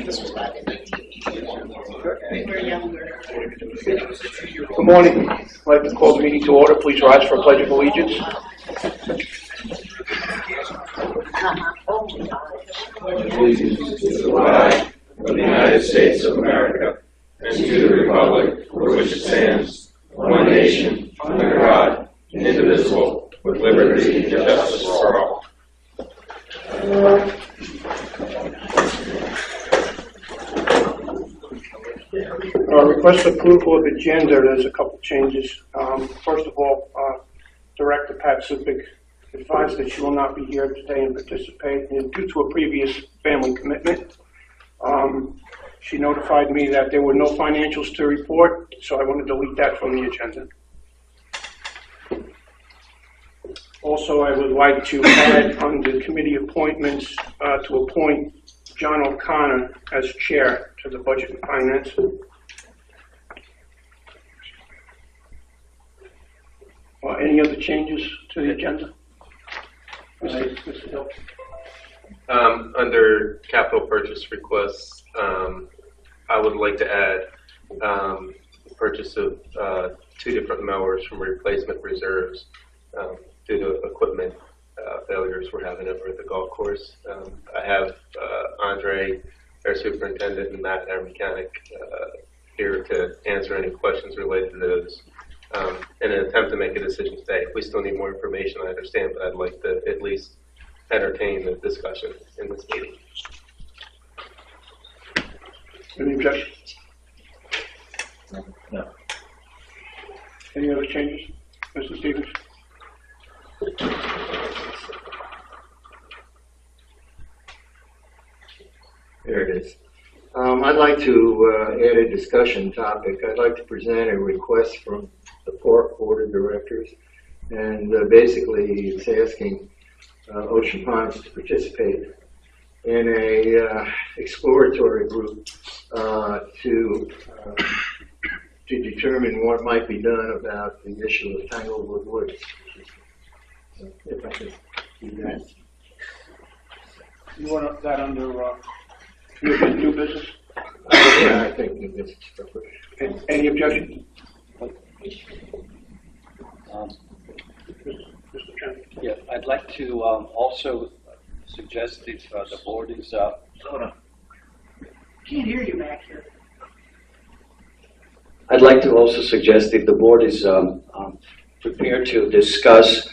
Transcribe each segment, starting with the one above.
this was back in 1981. We were younger. Good morning. I'd like to call the meeting to order. Please rise for a pledge of allegiance. Allegiance to the flag of the United States of America and to the republic for which it stands, one nation, under God, indivisible, with liberty and justice for all. Request approval of agenda. There's a couple changes. First of all, Director Pat Supik advised that she will not be here today and participate due to a previous family commitment. She notified me that there were no financials to report, so I want to delete that from the agenda. Also, I would like to add under committee appointments to appoint John O'Connor as chair to the Budget and Finance. Any other changes to the agenda? Mr. Hill. Under capital purchase requests, I would like to add purchase of 2 different mowers from replacement reserves due to equipment failures we're having over at the golf course. I have Andre, our superintendent, and Matt, our mechanic, here to answer any questions related to those. In an attempt to make a decision today. If we still need more information, I understand, but I'd like to at least entertain the discussion in this meeting. Any objections? No. Any other changes? Mr. Stevens? There it is. I'd like to add a discussion topic. I'd like to present a request from the Park Board of Directors, and basically it's asking Ocean Ponds to participate in a exploratory group to determine what might be done about the issue of Tanglewood Woods. If I could do that. You want that under new business? Yeah, I think new business. Any objections? Yeah, I'd like to also suggest that the board is. Can't hear you back here. I'd like to also suggest that the board is prepared to discuss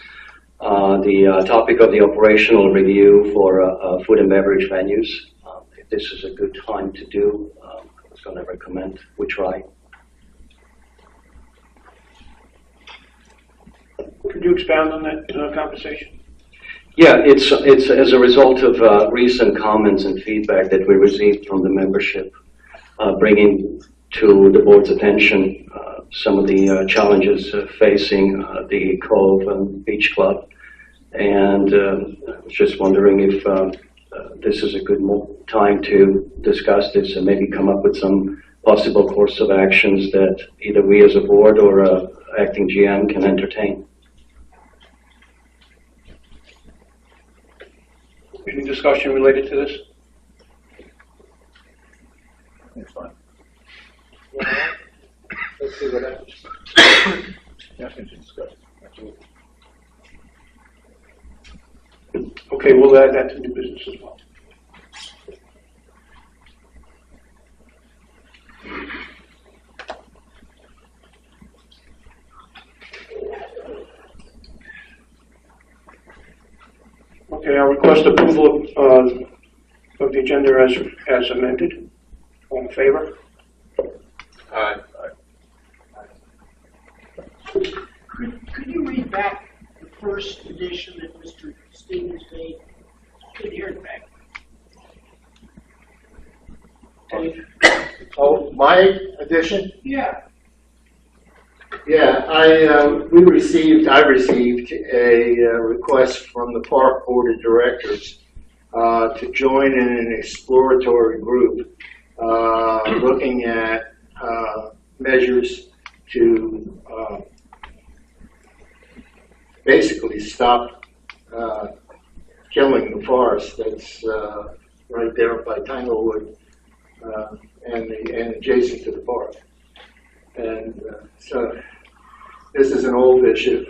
the topic of the operational review for food and beverage venues. If this is a good time to do, I was going to recommend we try. Could you expound on that conversation? Yeah, it's as a result of recent comments and feedback that we received from the membership, bringing to the board's attention some of the challenges facing the Cove and Beach Club, and I was just wondering if this is a good time to discuss this and maybe come up with some possible course of actions that either we as a board or acting GM can entertain. Any discussion related to this? It's fine. Let's see what happens. Yeah, I think it's discussed. Absolutely. Okay, we'll add that to new business as well. Okay, I'll request approval of the agenda as amended. All in favor? Aye. Could you read back the first edition that Mr. Stevens made? Couldn't hear it back. Dave? Oh, my addition? Yeah. Yeah, I received a request from the Park Board of Directors to join in an exploratory group looking at measures to basically stop killing the forest that's right there by Tanglewood and adjacent to the park. And so this is an old issue,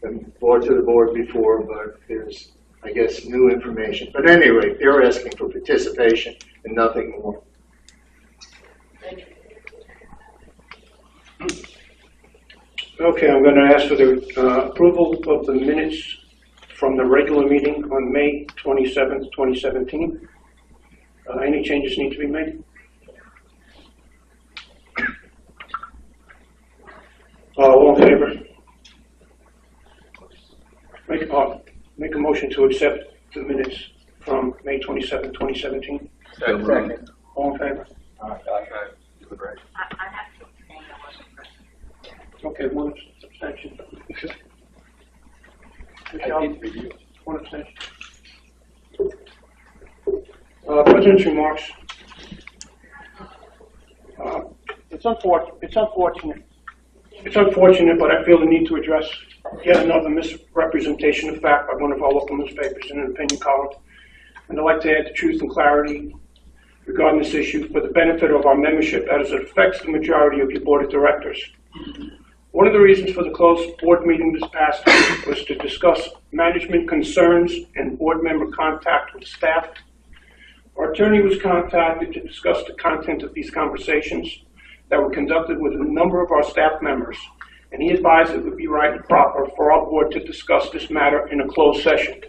been brought to the board before, but there's, I guess, new information. But anyway, they're asking for participation and nothing more. Thank you. Okay, I'm going to ask for the approval of the minutes from the regular meeting on May 27th, 2017. Any changes need to be made? All in favor? Make a motion to accept the minutes from May 27th, 2017. Second. All in favor? I have to abstain, I wasn't present. Okay, one abstention. One abstention. President's remarks. It's unfortunate, but I feel the need to address yet another misrepresentation of fact by one of our local newspapers in an opinion column. And I'd like to add the truth and clarity regarding this issue for the benefit of our membership as it affects the majority of your board of directors. One of the reasons for the closed board meeting this past week was to discuss management concerns and board member contact with staff. Our attorney was contacted to discuss the content of these conversations that were conducted with a number of our staff members, and he advised it would be right and proper for our board to discuss this matter in a closed session.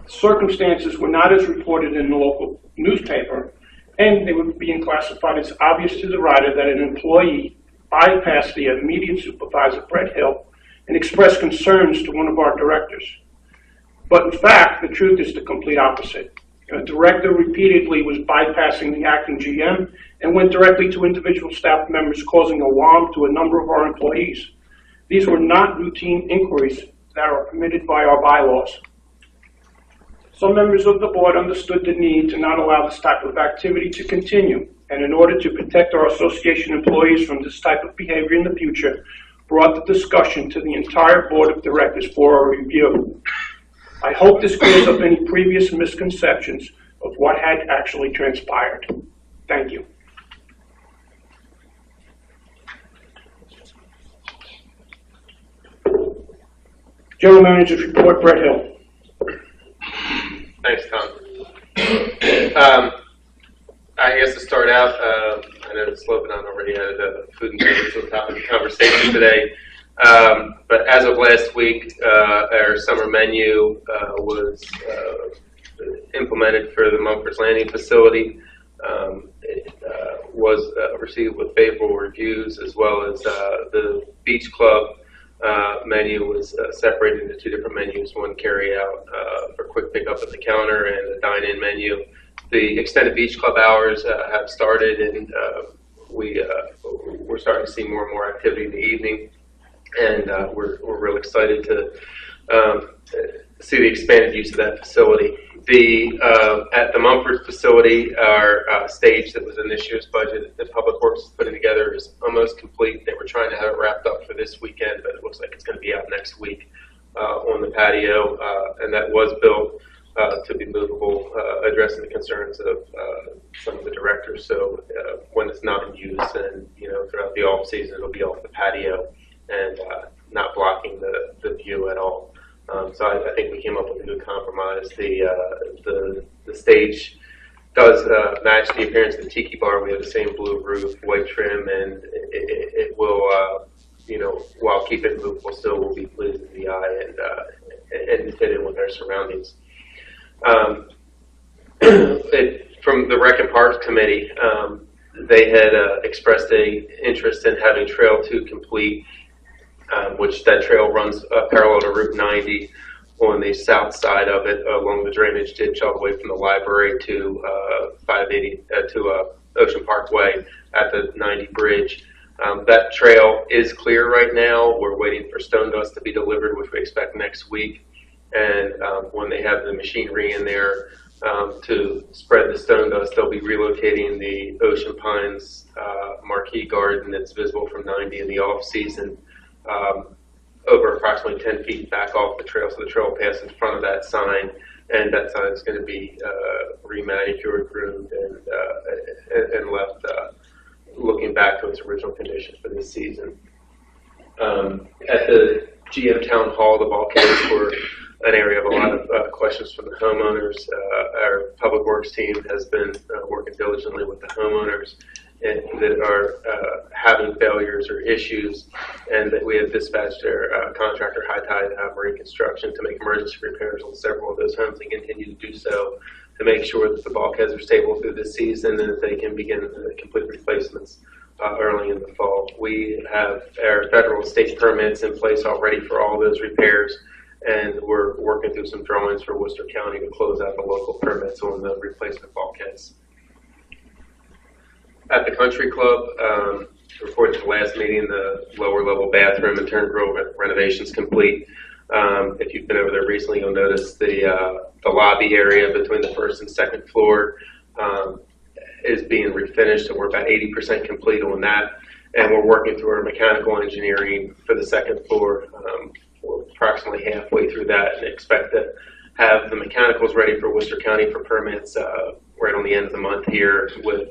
Circumstances were not as reported in the local newspaper, and they were being classified as obvious to the writer that an employee bypassed the immediate supervisor, Brett Hill, and expressed concerns to one of our directors. But in fact, the truth is the complete opposite. A director repeatedly was bypassing the acting GM and went directly to individual staff members, causing alarm to a number of our employees. These were not routine inquiries that are permitted by our bylaws. Some members of the board understood the need to not allow this type of activity to continue, and in order to protect our association employees from this type of behavior in the future, brought the discussion to the entire board of directors for a review. I hope this clears up any previous misconceptions of what had actually transpired. Thank you. General Manager's report, Brett Hill. Thanks, Tom. I guess to start out, I know Slobodan already had food and beverage on top of the conversation today. But as of last week, our summer menu was implemented for the Mumford's Landing facility. It was received with favorable reviews, as well as the Beach Club menu was separated into two different menus, one carry out for quick pickup at the counter and the dine-in menu. The extended Beach Club hours have started, and we're starting to see more and more activity in the evening. And we're real excited to see the expanded use of that facility. At the Mumford facility, our stage that was in this year's budget that Public Works is putting together is almost complete. They were trying to have it wrapped up for this weekend, but it looks like it's going to be out next week on the patio, and that was built to be movable, addressing the concerns of some of the directors. So when it's not in use, and throughout the off season, it'll be off the patio and not blocking the view at all. So I think we came up with a good compromise. The stage does match the appearance of the Tiki Bar. We have the same blue roof, white trim, and it will, while keeping it movable, still will be pleasing to the eye and fit in with our surroundings. From the Rec and Parks Committee, they had expressed an interest in having Trail 2 complete, which that trail runs parallel to Route 90 on the south side of it, along the drainage ditch all the way from the library to 580 to Ocean Parkway at the 90 bridge. That trail is clear right now. We're waiting for stone dust to be delivered, which we expect next week. And when they have the machinery in there to spread the stone dust, they'll be relocating the Ocean Pines marquee garden that's visible from 90 in the off season over approximately 10 feet back off the trail. So the trail will pass in front of that sign, and that sign is going to be remanicured, groomed, and left looking back to its original condition for this season. At the GM Town Hall, the bulkheads were an area of a lot of questions from the homeowners. Our Public Works team has been working diligently with the homeowners that are having failures or issues, and that we have dispatched our contractor High Tide Marine Construction to make emergency repairs on several of those homes and continue to do so to make sure that the bulkheads are stable through this season and that they can begin complete replacements early in the fall. We have our federal and state permits in place already for all those repairs, and we're working through some drawings for Worcester County to close out the local permits on the replacement bulkheads. At the Country Club, reported at the last meeting, the lower level bathroom and turn grill renovations complete. If you've been over there recently, you'll notice the lobby area between the first and second floor is being refinished, so we're about 80% complete on that. And we're working through our mechanical engineering for the second floor. We're approximately halfway through that and expect to have the mechanicals ready for Worcester County for permits right on the end of the month here, with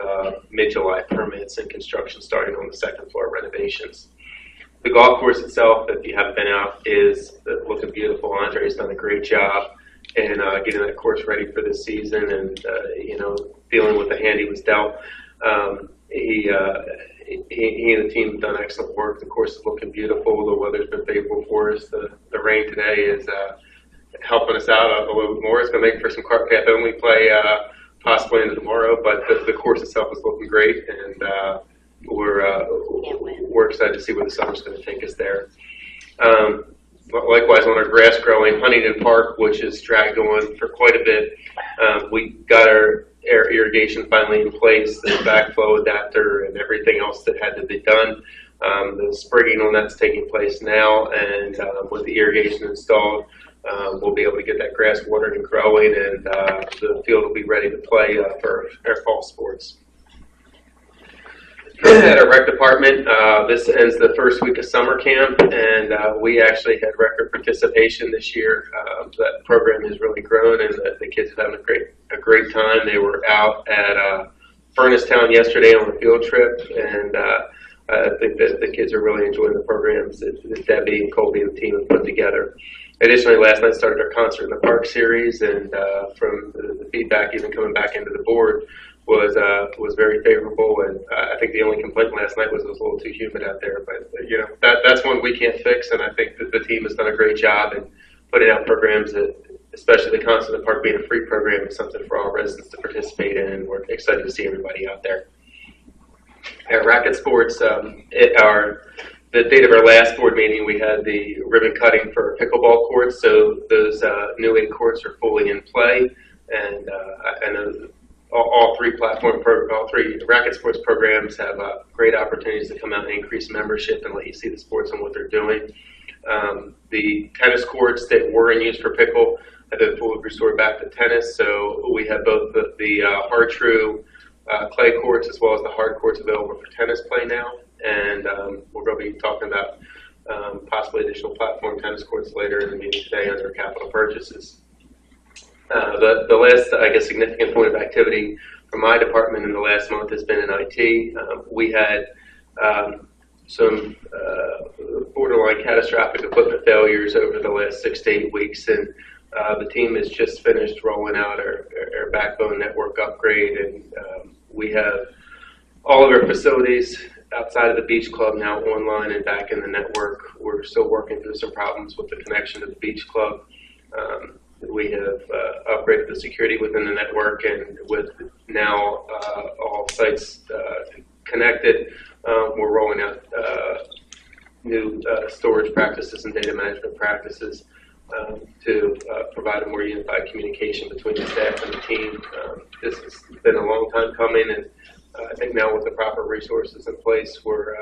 mid-July permits and construction starting on the second floor renovations. The golf course itself, if you haven't been out, is looking beautiful. Andre's done a great job in getting that course ready for this season, and dealing with the hand he was dealt. He and the team have done excellent work. The course is looking beautiful. The weather's been favorable for us. The rain today is helping us out a little bit more. It's going to make for some cart path only play possibly into tomorrow, but the course itself is looking great, and we're excited to see where the summer's going to take us there. Likewise, on our grass growing, Huntington Park, which has dragged on for quite a bit, we got our air irrigation finally in place, the backflow adapter and everything else that had to be done. The sprigging on that's taking place now, and with the irrigation installed, we'll be able to get that grass watered and growing, and the field will be ready to play for our fall sports. At our rec department, this ends the first week of summer camp, and we actually had record participation this year. That program has really grown, and the kids are having a great time. They were out at Furnace Town yesterday on a field trip, and I think that the kids are really enjoying the programs that Debbie and Colby and the team have put together. Additionally, last night started our Concert in the Park series, and from the feedback even coming back into the board was very favorable. And I think the only complaint last night was it was a little too humid out there. But that's one we can't fix, and I think that the team has done a great job in putting out programs that, especially the Concert in the Park being a free program, is something for all residents to participate in. And we're excited to see everybody out there. At Racket Sports, the date of our last board meeting, we had the ribbon cutting for pickleball courts. So those new 8 courts are fully in play, and I know all three Racket Sports programs have great opportunities to come out and increase membership and let you see the sports and what they're doing. The tennis courts that were in use for pickle have been fully restored back to tennis. So we have both the hard true clay courts as well as the hard courts available for tennis play now. And we're going to be talking about possibly additional platform tennis courts later in the meeting today under capital purchases. The last, I guess, significant point of activity for my department in the last month has been in IT. We had some borderline catastrophic equipment failures over the last 6 to 8 weeks, and the team has just finished rolling out our backbone network upgrade, and we have all of our facilities outside of the beach club now online and back in the network. We're still working through some problems with the connection to the beach club. We have upgraded the security within the network, and with now all sites connected, we're rolling out new storage practices and data management practices to provide a more unified communication between the staff and the team. This has been a long time coming, and I think now with the proper resources in place, we're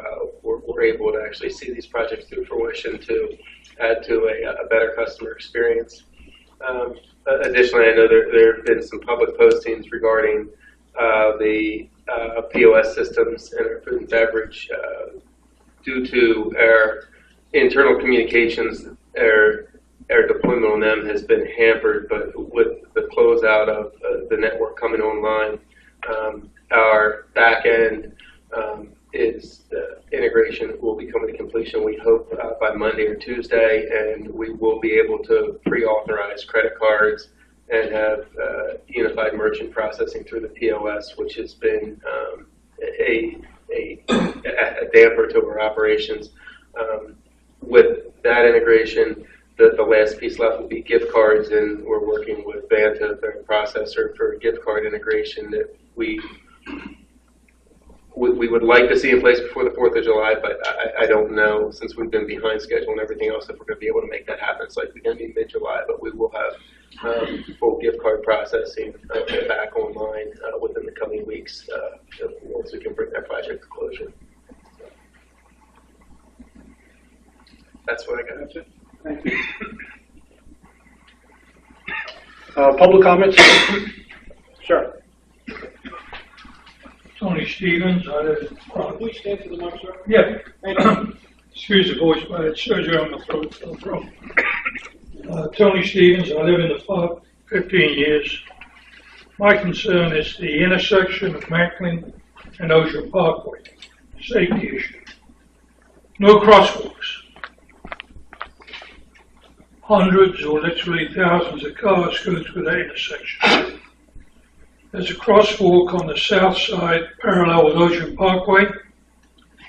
able to actually see these projects through fruition to add to a better customer experience. Additionally, I know there have been some public postings regarding the POS systems in our food and beverage. Due to our internal communications, our deployment on them has been hampered, but with the closeout of the network coming online, Our back end is integration will be coming to completion, we hope, by Monday or Tuesday, and we will be able to pre-authorize credit cards and have unified merchant processing through the POS, which has been a damper to our operations. With that integration, the last piece left will be gift cards, and we're working with Vanta, their processor, for gift card integration that we would like to see in place before the 4th of July, but I don't know, since we've been behind schedule and everything else, if we're going to be able to make that happen. It's likely going to be mid-July, but we will have full gift card processing back online within the coming weeks once we can bring that project to closure. That's what I got. That's it. Thank you. Public comments? Sure. Tony Stevens, I live in Please stand for the mic, sir. Yeah. Thank you. Excuse the voice, but I had surgery on my throat. Tony Stevens, I live in the park 15 years. My concern is the intersection of Macklin and Ocean Parkway, safety issue. No crosswalks. Hundreds or literally thousands of cars go through that intersection. There's a crosswalk on the south side parallel with Ocean Parkway,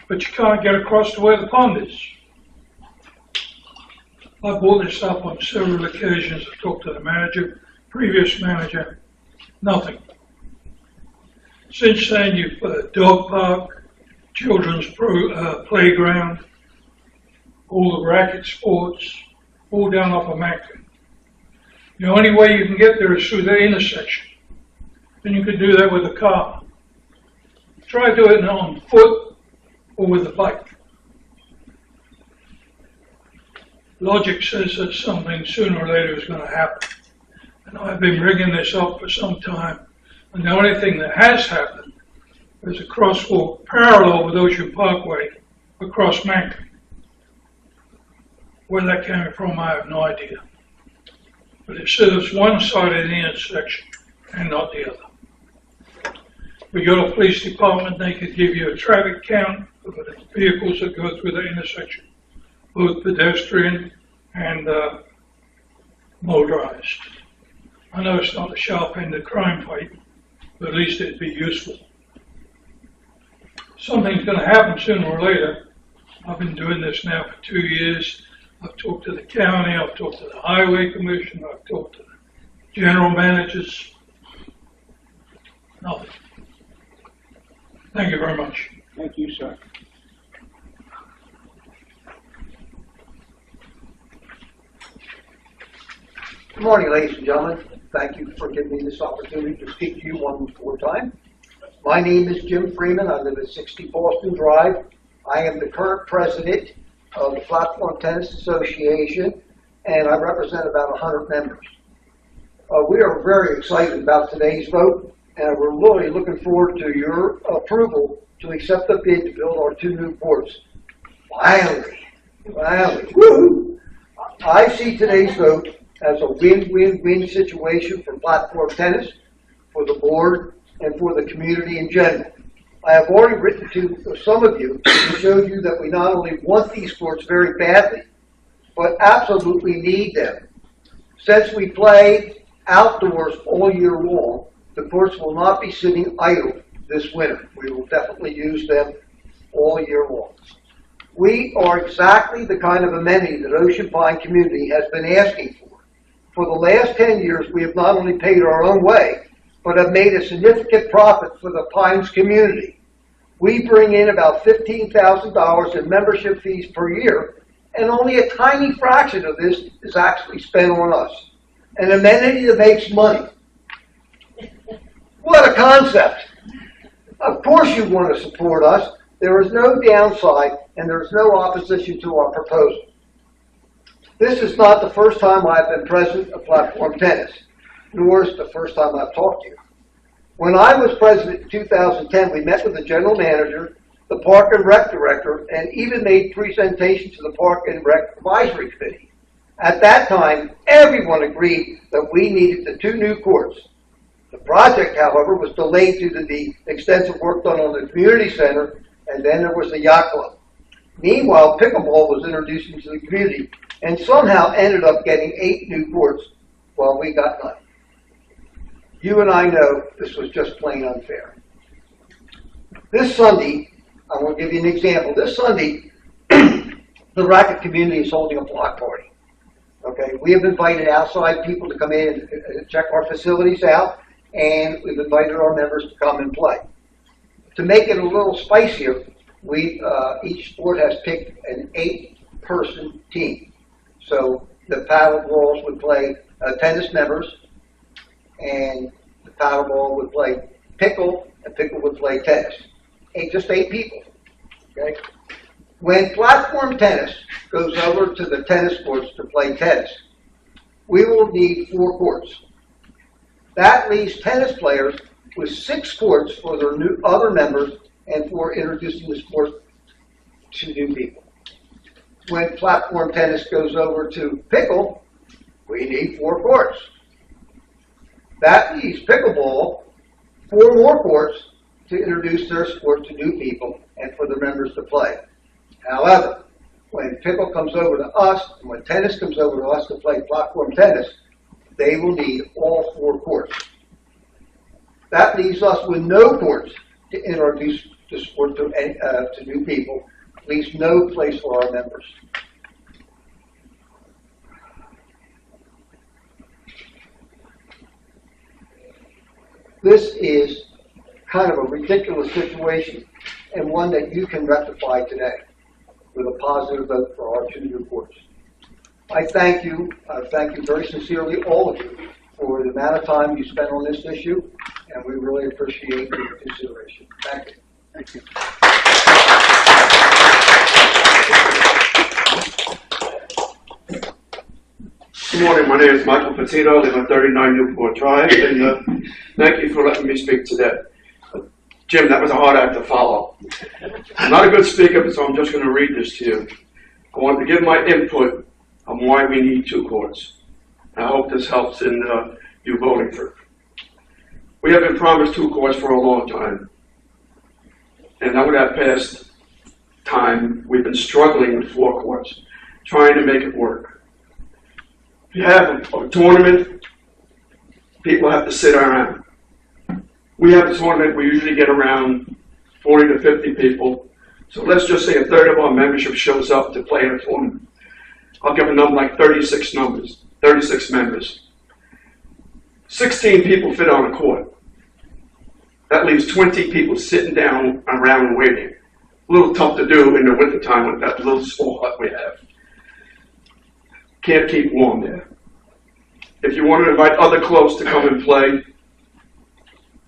but you can't get across to where the pond is. I brought this up on several occasions. I talked to the manager, previous manager, nothing. Since then, you've got a dog park, children's playground, all the racket sports, all down off of Macklin. The only way you can get there is through the intersection. And you could do that with a car. Try doing it on foot or with a bike. Logic says that something sooner or later is going to happen. And I've been bringing this up for some time. And the only thing that has happened is a crosswalk parallel with Ocean Parkway across Macklin. Where that came from, I have no idea. But it says one side of the intersection and not the other. We go to police department, they could give you a traffic count of the vehicles that go through the intersection, both pedestrian and motorized. I know it's not the sharp end of crime fight, but at least it'd be useful. Something's going to happen sooner or later. I've been doing this now for 2 years. I've talked to the county, I've talked to the highway commissioner, I've talked to the general managers. Nothing. Thank you very much. Thank you, sir. Good morning, ladies and gentlemen. Thank you for giving me this opportunity to speak to you one more time. My name is Jim Freeman. I live at 60 Boston Drive. I am the current president of the Platform Tennis Association, and I represent about 100 members. We are very excited about today's vote, and we're really looking forward to your approval to accept the bid to build our 2 new courts. Finally, woo-hoo! I see today's vote as a win-win-win situation for Platform Tennis, for the board, and for the community in general. I have already written to some of you to show you that we not only want these courts very badly, but absolutely need them. Since we play outdoors all year long, the courts will not be sitting idle this winter. We will definitely use them all year long. We are exactly the kind of amenity that Ocean Pine community has been asking for. For the last 10 years, we have not only paid our own way, but have made a significant profit for the Pines community. We bring in about $15,000 in membership fees per year, and only a tiny fraction of this is actually spent on us. An amenity that makes money. What a concept. Of course you want to support us. There is no downside, and there is no opposition to our proposal. This is not the first time I've been president of Platform Tennis, nor is it the first time I've talked to you. When I was president in 2010, we met with the general manager, the Park and Rec director, and even made presentations to the Park and Rec Advisory Committee. At that time, everyone agreed that we needed the 2 new courts. The project, however, was delayed due to the extensive work done on the community center, and then there was the yacht club. Meanwhile, pickleball was introduced into the community and somehow ended up getting 8 new courts while we got none. You and I know this was just plain unfair. This Sunday, I want to give you an example. This Sunday, the racket community is holding a block party. Okay, we have invited outside people to come in and check our facilities out, and we've invited our members to come and play. To make it a little spicier, each sport has picked an 8-person team. So the paddleballs would play tennis members, and the paddleball would play pickle, and pickle would play tennis. Just 8 people. Okay. When platform tennis goes over to the tennis courts to play tennis, we will need 4 courts. That leaves tennis players with 6 courts for their other members and for introducing the sport to new people. When platform tennis goes over to pickle, we need 4 courts. That leaves pickleball 4 more courts to introduce their sport to new people and for the members to play. However, when pickle comes over to us, and when tennis comes over to us to play platform tennis, they will need all 4 courts. That leaves us with no courts to introduce the sport to new people, leaves no place for our members. This is kind of a ridiculous situation, and one that you can rectify today with a positive vote for our 2 new courts. I thank you very sincerely, all of you, for the amount of time you spent on this issue, and we really appreciate your consideration. Thank you. Thank you. Good morning, my name is Michael Petito, I live on 39 Newport Drive, and thank you for letting me speak today. Jim, that was a hard act to follow. I'm not a good speaker, so I'm just going to read this to you. I want to give my input on why we need 2 courts. I hope this helps in you voting for it. We have been promised 2 courts for a long time. And over that past time, we've been struggling with 4 courts, trying to make it work. If you have a tournament, people have to sit around. We have a tournament, we usually get around 40 to 50 people. So let's just say a third of our membership shows up to play in a tournament. I'll give a number like 36 members. 16 people fit on a court. That leaves 20 people sitting down around waiting. A little tough to do in the wintertime with that little small hut we have. Can't keep warm there. If you want to invite other clubs to come and play,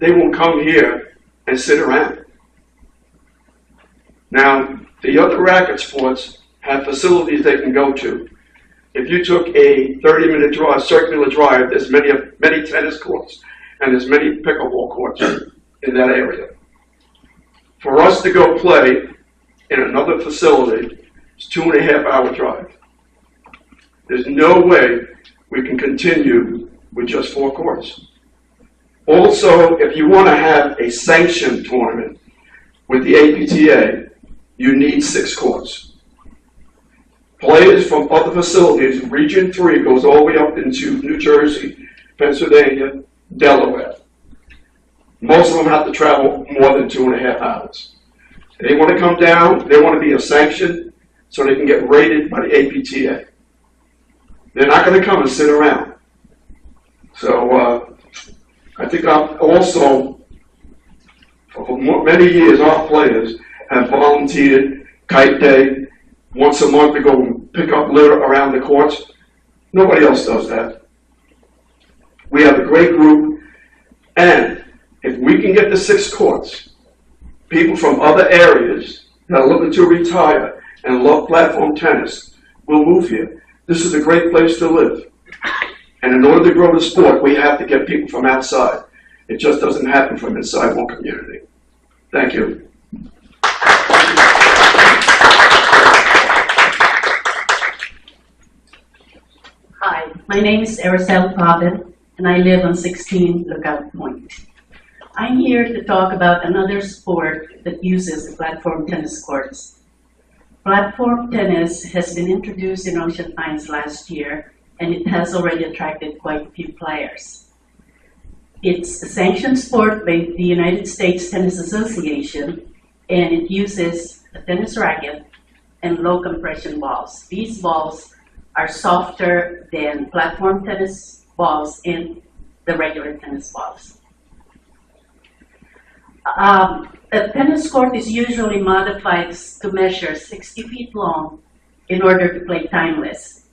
they won't come here and sit around. Now, the other racket sports have facilities they can go to. If you took a 30-minute drive, circular drive, there's many tennis courts and there's many pickleball courts in that area. For us to go play in another facility, it's 2.5-hour drive. There's no way we can continue with just 4 courts. Also, if you want to have a sanctioned tournament with the APTA, you need 6 courts. Players from other facilities, Region 3 goes all the way up into New Jersey, Pennsylvania, Delaware. Most of them have to travel more than 2.5 hours. They want to come down, they want to be a sanction so they can get rated by the APTA. They're not going to come and sit around. So I think also, for many years, our players have volunteered kite day once a month to go and pick up litter around the courts. Nobody else does that. We have a great group, and if we can get the 6 courts, people from other areas that are looking to retire and love platform tennis will move here. This is a great place to live. And in order to grow the sport, we have to get people from outside. It just doesn't happen from inside one community. Thank you. Hi, my name is Araceli Poppin. and I live on 16 Lookout Point. I'm here to talk about another sport that uses platform tennis courts. Platform tennis has been introduced in Ocean Pines last year, and it has already attracted quite a few players. It's a sanctioned sport by the United States Tennis Association, and it uses a tennis racket and low compression balls. These balls are softer than platform tennis balls and the regular tennis balls. A tennis court is usually modified to measure 60 feet long in order to play timeless.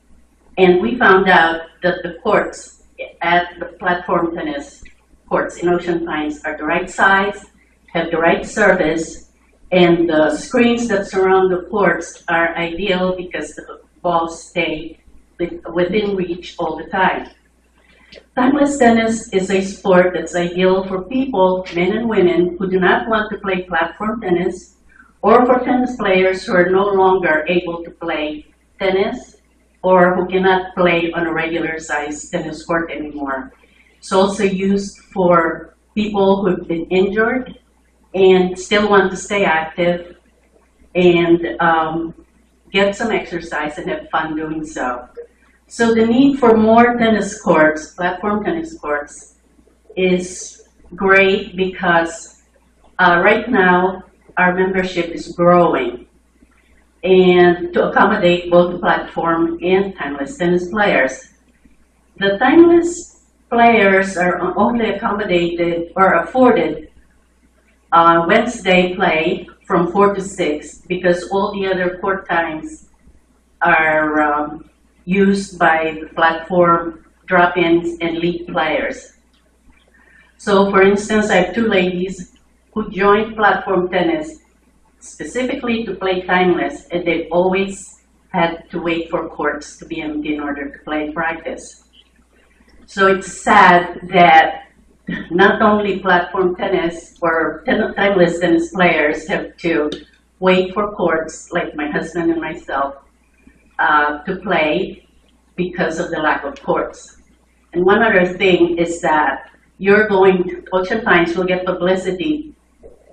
And we found out that the courts at the platform tennis courts in Ocean Pines are the right size, have the right service, and the screens that surround the courts are ideal because the balls stay within reach all the time. Timeless tennis is a sport that's ideal for people, men and women, who do not want to play platform tennis, or for tennis players who are no longer able to play tennis, or who cannot play on a regular size tennis court anymore. It's also used for people who have been injured and still want to stay active and get some exercise and have fun doing so. So the need for more tennis courts, platform tennis courts, is great because right now our membership is growing, and to accommodate both the platform and timeless tennis players. The timeless players are only accommodated or afforded Wednesday play from 4 to 6 because all the other court times are used by the platform drop-ins and league players. So for instance, I have two ladies who joined platform tennis specifically to play timeless, and they've always had to wait for courts to be empty in order to play practice. So it's sad that not only platform tennis or timeless tennis players have to wait for courts, like my husband and myself, to play because of the lack of courts. And one other thing is that Ocean Pines will get publicity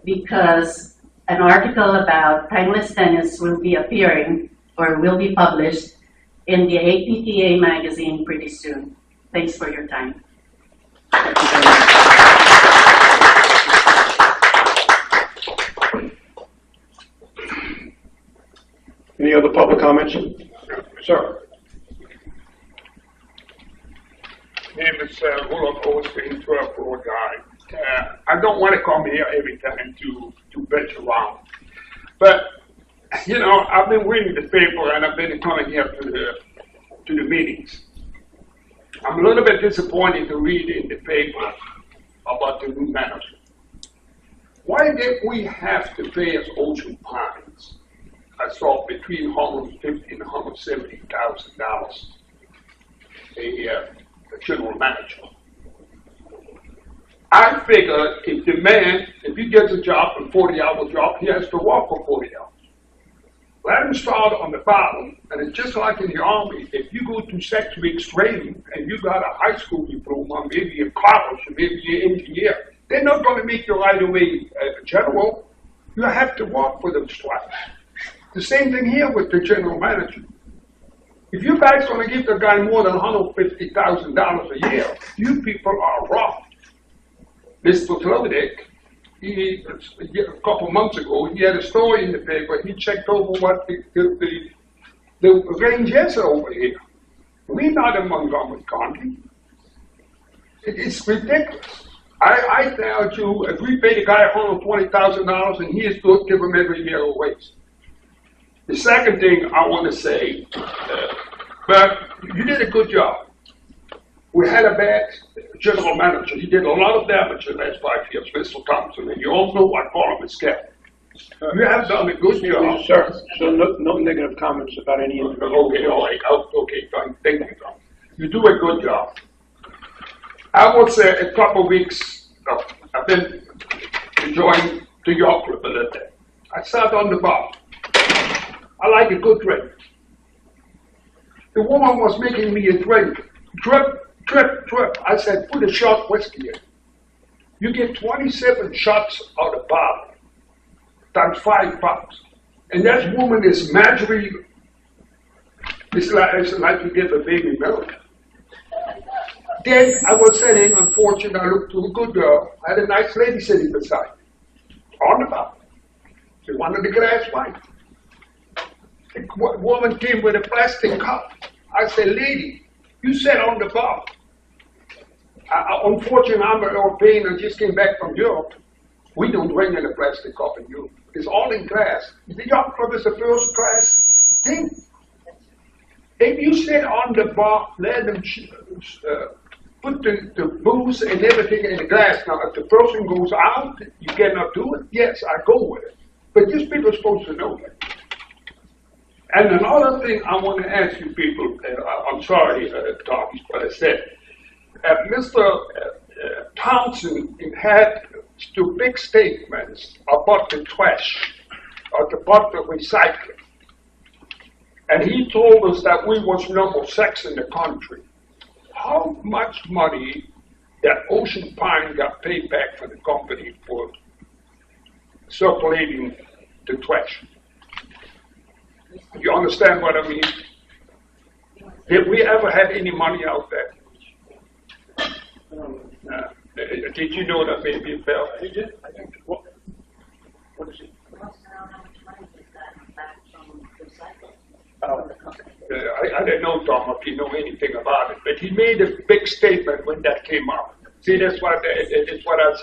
because an article about timeless tennis will be appearing or will be published in the APTA magazine pretty soon. Thanks for your time. Any other public comments? Sir. Name is Rudolph Osteen, 12 Road Guy. I don't want to come here every time to bitch around. But, you know, I've been reading the paper and I've been coming here to the meetings. I'm a little bit disappointed to read in the paper about the new manager. Why did we have to pay as Ocean Pines? I saw between $150,000 and $170,000 a general manager. I figure if the man, if he gets a job, a 40-hour job, he has to work for 40 hours. Let him start on the bottom, and it's just like in the Army. If you go to 6 weeks training and you got a high school diploma, maybe a college, maybe an engineer, they're not going to make you right away a general. You have to work for them twice. The same thing here with the general manager. If you guys going to give the guy more than $150,000 a year, you people are wrong. Mr. Tlovidik, a couple months ago, he had a story in the paper. He checked over what the range is over here. We're not in Montgomery County. It's ridiculous. I tell you, if we pay the guy $120,000 and he is good, give him every year a raise. The second thing I want to say, but you did a good job. We had a bad general manager. He did a lot of damage in the last 5 years, Mr. Thompson, and you all know I call him a scab. You have done a good job. Sir, so no negative comments about any individual. Okay, all right. Okay, fine. Thank you, Tom. You do a good job. I would say a couple of weeks, I've been enjoying the yacht club a little bit. I sat on the bar. I like a good drink. The woman was making me a drink. Drip. I said, put a shot whiskey in. You get 27 shots out of bottle, times $5. And that woman is Marjorie. It's like you give a baby milk. Then I was sitting, unfortunately, I looked to a good girl. I had a nice lady sitting beside me, on the bar. She wanted a glass wine. The woman came with a plastic cup. I said, lady, you sat on the bar. Unfortunately, I'm an European and just came back from Europe. We don't drink in a plastic cup in Europe. It's all in glass. The yacht club is a first class thing. If you sit on the bar, let them put the booze and everything in the glass. Now, if the person goes out, you cannot do it. Yes, I go with it. But these people are supposed to know that. And another thing I want to ask you people, I'm sorry, Tom, but I said, Mr. Townsend had two big statements about the trash, about the recycling. And he told us that we was number 6 in the country. How much money that Ocean Pine got paid back for the company for circulating the trash? You understand what I mean? Did we ever have any money out there? Did you know that maybe it fell? I did. I think. What is it? I don't know, Tom, if you know anything about it, but he made a big statement when that came up. See, that's what I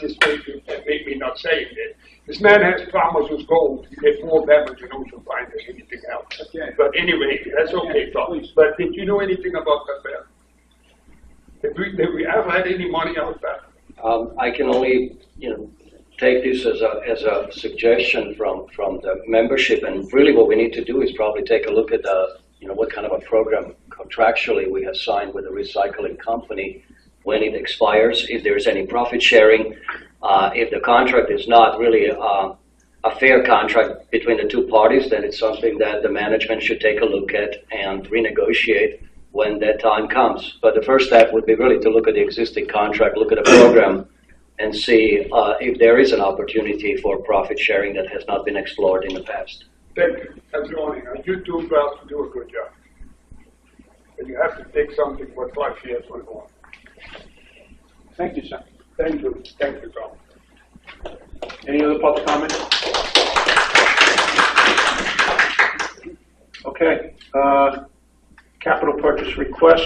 just made me not saying it. This man has promised us gold. He did more damage in Ocean Pine than anything else. Okay. But anyway, that's okay, Tom. But did you know anything about that, Ben? Did we ever had any money out there? I can only, take this as a suggestion from the membership, and really what we need to do is probably take a look at what kind of a program contractually we have signed with a recycling company, when it expires, if there's any profit sharing, if the contract is not really a fair contract between the two parties, then it's something that the management should take a look at and renegotiate when that time comes. But the first step would be really to look at the existing contract, look at the program, and see if there is an opportunity for profit sharing that has not been explored in the past. Thank you. That's the only. You two girls do a good job. And you have to take something for 5 years or more. Thank you, sir. Thank you. Thank you, Tom. Any other public comment? Okay. Capital purchase request.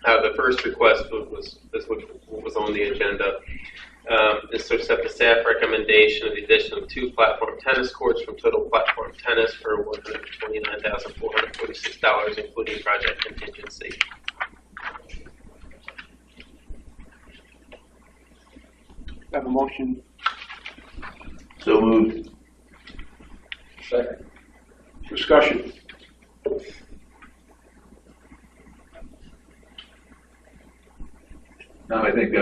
The first request was on the agenda. Is to accept the staff recommendation of the addition of 2 platform tennis courts from Total Platform Tennis for $129,446, including project contingency. Have a motion. So moved. Second. Discussion. No, I think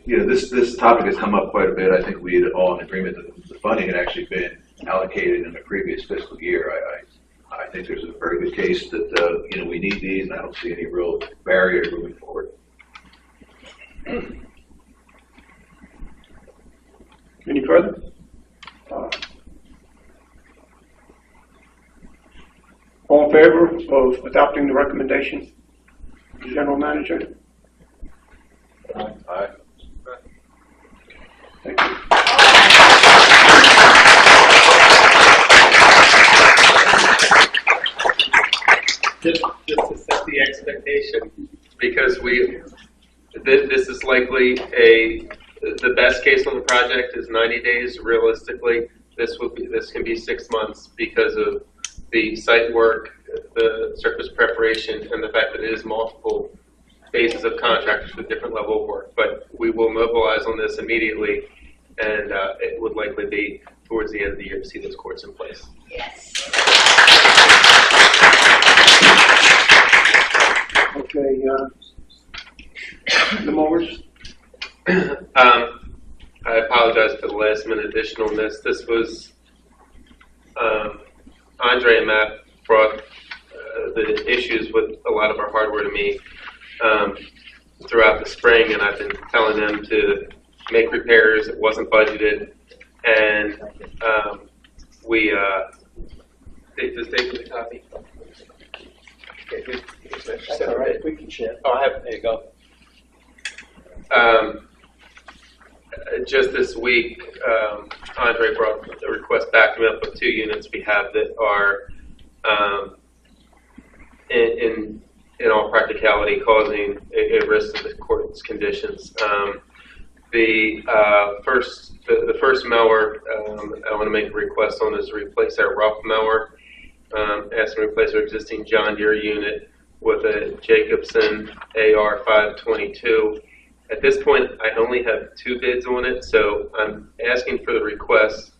this topic has come up quite a bit. I think we had all in agreement that the funding had actually been allocated in the previous fiscal year. I think there's a very good case that we need these, and I don't see any real barrier moving forward. Any further? All in favor of adopting the recommendation of the general manager? Aye. Thank you. Just to set the expectation, because this is likely the best case on the project is 90 days. Realistically, this can be 6 months because of the site work, the surface preparation, and the fact that it is multiple phases of contractors with different level of work. But we will mobilize on this immediately, and it would likely be towards the end of the year to see those courts in place. Yes. Okay, the mowers. I apologize for the last minute additional on this. This was Andre and Matt brought the issues with a lot of our hardware to me throughout the spring, and I've been telling them to make repairs. It wasn't budgeted, and does Dave have a copy? Okay, That's all right, we can share. Oh, I have. There you go. Just this week, Andre brought a request back to me up with 2 units we have that are, in all practicality, causing a risk to the court's conditions. The first mower I want to make a request on is to replace our rough mower. Ask to replace our existing John Deere unit with a Jacobson AR522. At this point, I only have 2 bids on it, so I'm asking for the request,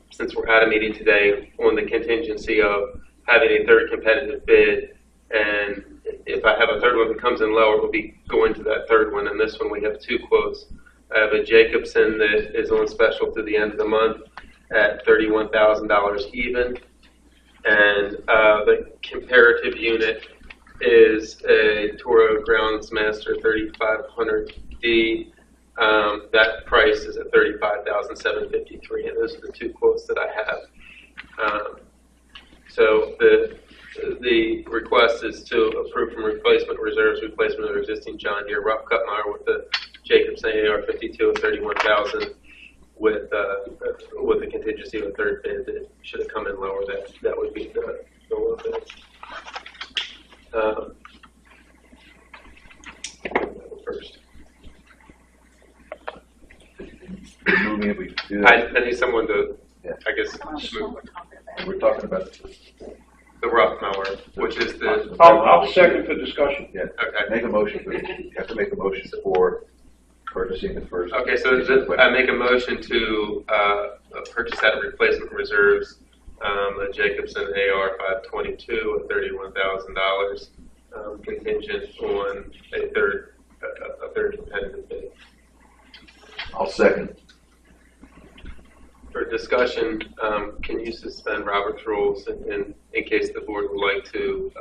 since we're at a meeting today, on the contingency of having a 3rd competitive bid. And if I have a 3rd one that comes in lower, we'll be going to that 3rd one. And this one, we have 2 quotes. I have a Jacobson that is on special through the end of the month at $31,000 even. And the comparative unit is a Toro Groundsmaster 3500D. That price is at $35,753, and those are the 2 quotes that I have. So the request is to approve from replacement reserves replacement of existing John Deere rough cut mower with the Jacobson AR52 at $31,000 with a contingency of a 3rd bid that should have come in lower. That would be the low bid. First. Moving it, we do I that. need someone to, Yeah. I guess, move We're talking about the rough mower, which is the. I'll second for discussion. yeah. Okay. Make a motion. You have to make a motion for purchasing the first. Okay, so I make a motion to purchase out of replacement reserves a Jacobson AR522 at $31,000, contingent on a third competitive bid. I'll second. For discussion, can you suspend Robert's rules in case the board would like to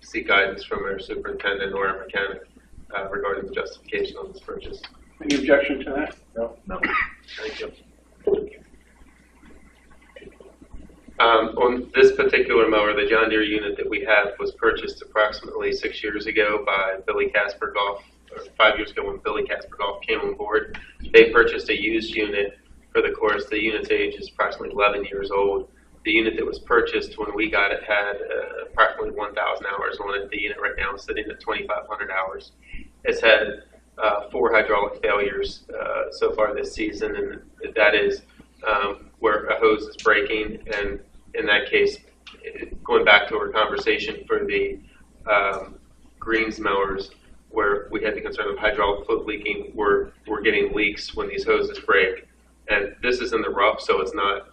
seek guidance from our superintendent or our mechanic regarding the justification on this purchase? Any objection to that? No. Thank you. On this particular mower, the John Deere unit that we have was purchased approximately 6 years ago by Billy Casper Golf, or 5 years ago when Billy Casper Golf came on board. They purchased a used unit for the course. The unit's age is approximately 11 years old. The unit that was purchased when we got it had approximately 1,000 hours on it. The unit right now is sitting at 2,500 hours. It's had 4 hydraulic failures so far this season, and that is where a hose is breaking, and in that case, going back to our conversation for the greens mowers, where we had the concern of hydraulic fluid leaking, we're getting leaks when these hoses break. And this is in the rough, so it's not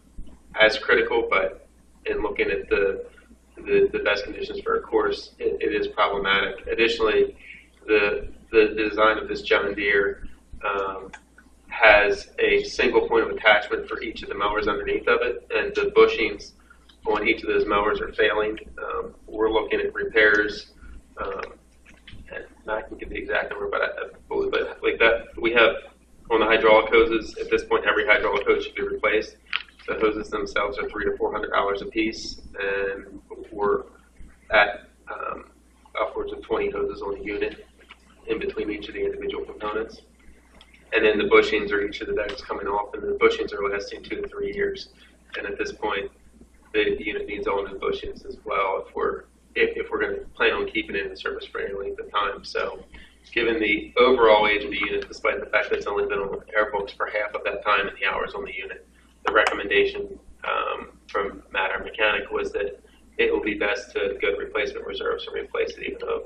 as critical, but in looking at the best conditions for a course, it is problematic. Additionally, the design of this John Deere has a single point of attachment for each of the mowers underneath of it, and the bushings on each of those mowers are failing. We're looking at repairs, and I can give the exact number, but like that, we have on the hydraulic hoses, at this point, every hydraulic hose should be replaced. The hoses themselves are $300 to $400 a piece, and we're at upwards of 20 hoses on the unit in between each of the individual components. And then the bushings are each of the bags coming off, and the bushings are lasting 2 to 3 years. And at this point, the unit needs all new bushings as well if we're going to plan on keeping it in service for any length of time. So, given the overall age of the unit, despite the fact that it's only been on air books for half of that time and the hours on the unit, the recommendation from Matt, our mechanic, was that it will be best to go to replacement reserves and replace it, even though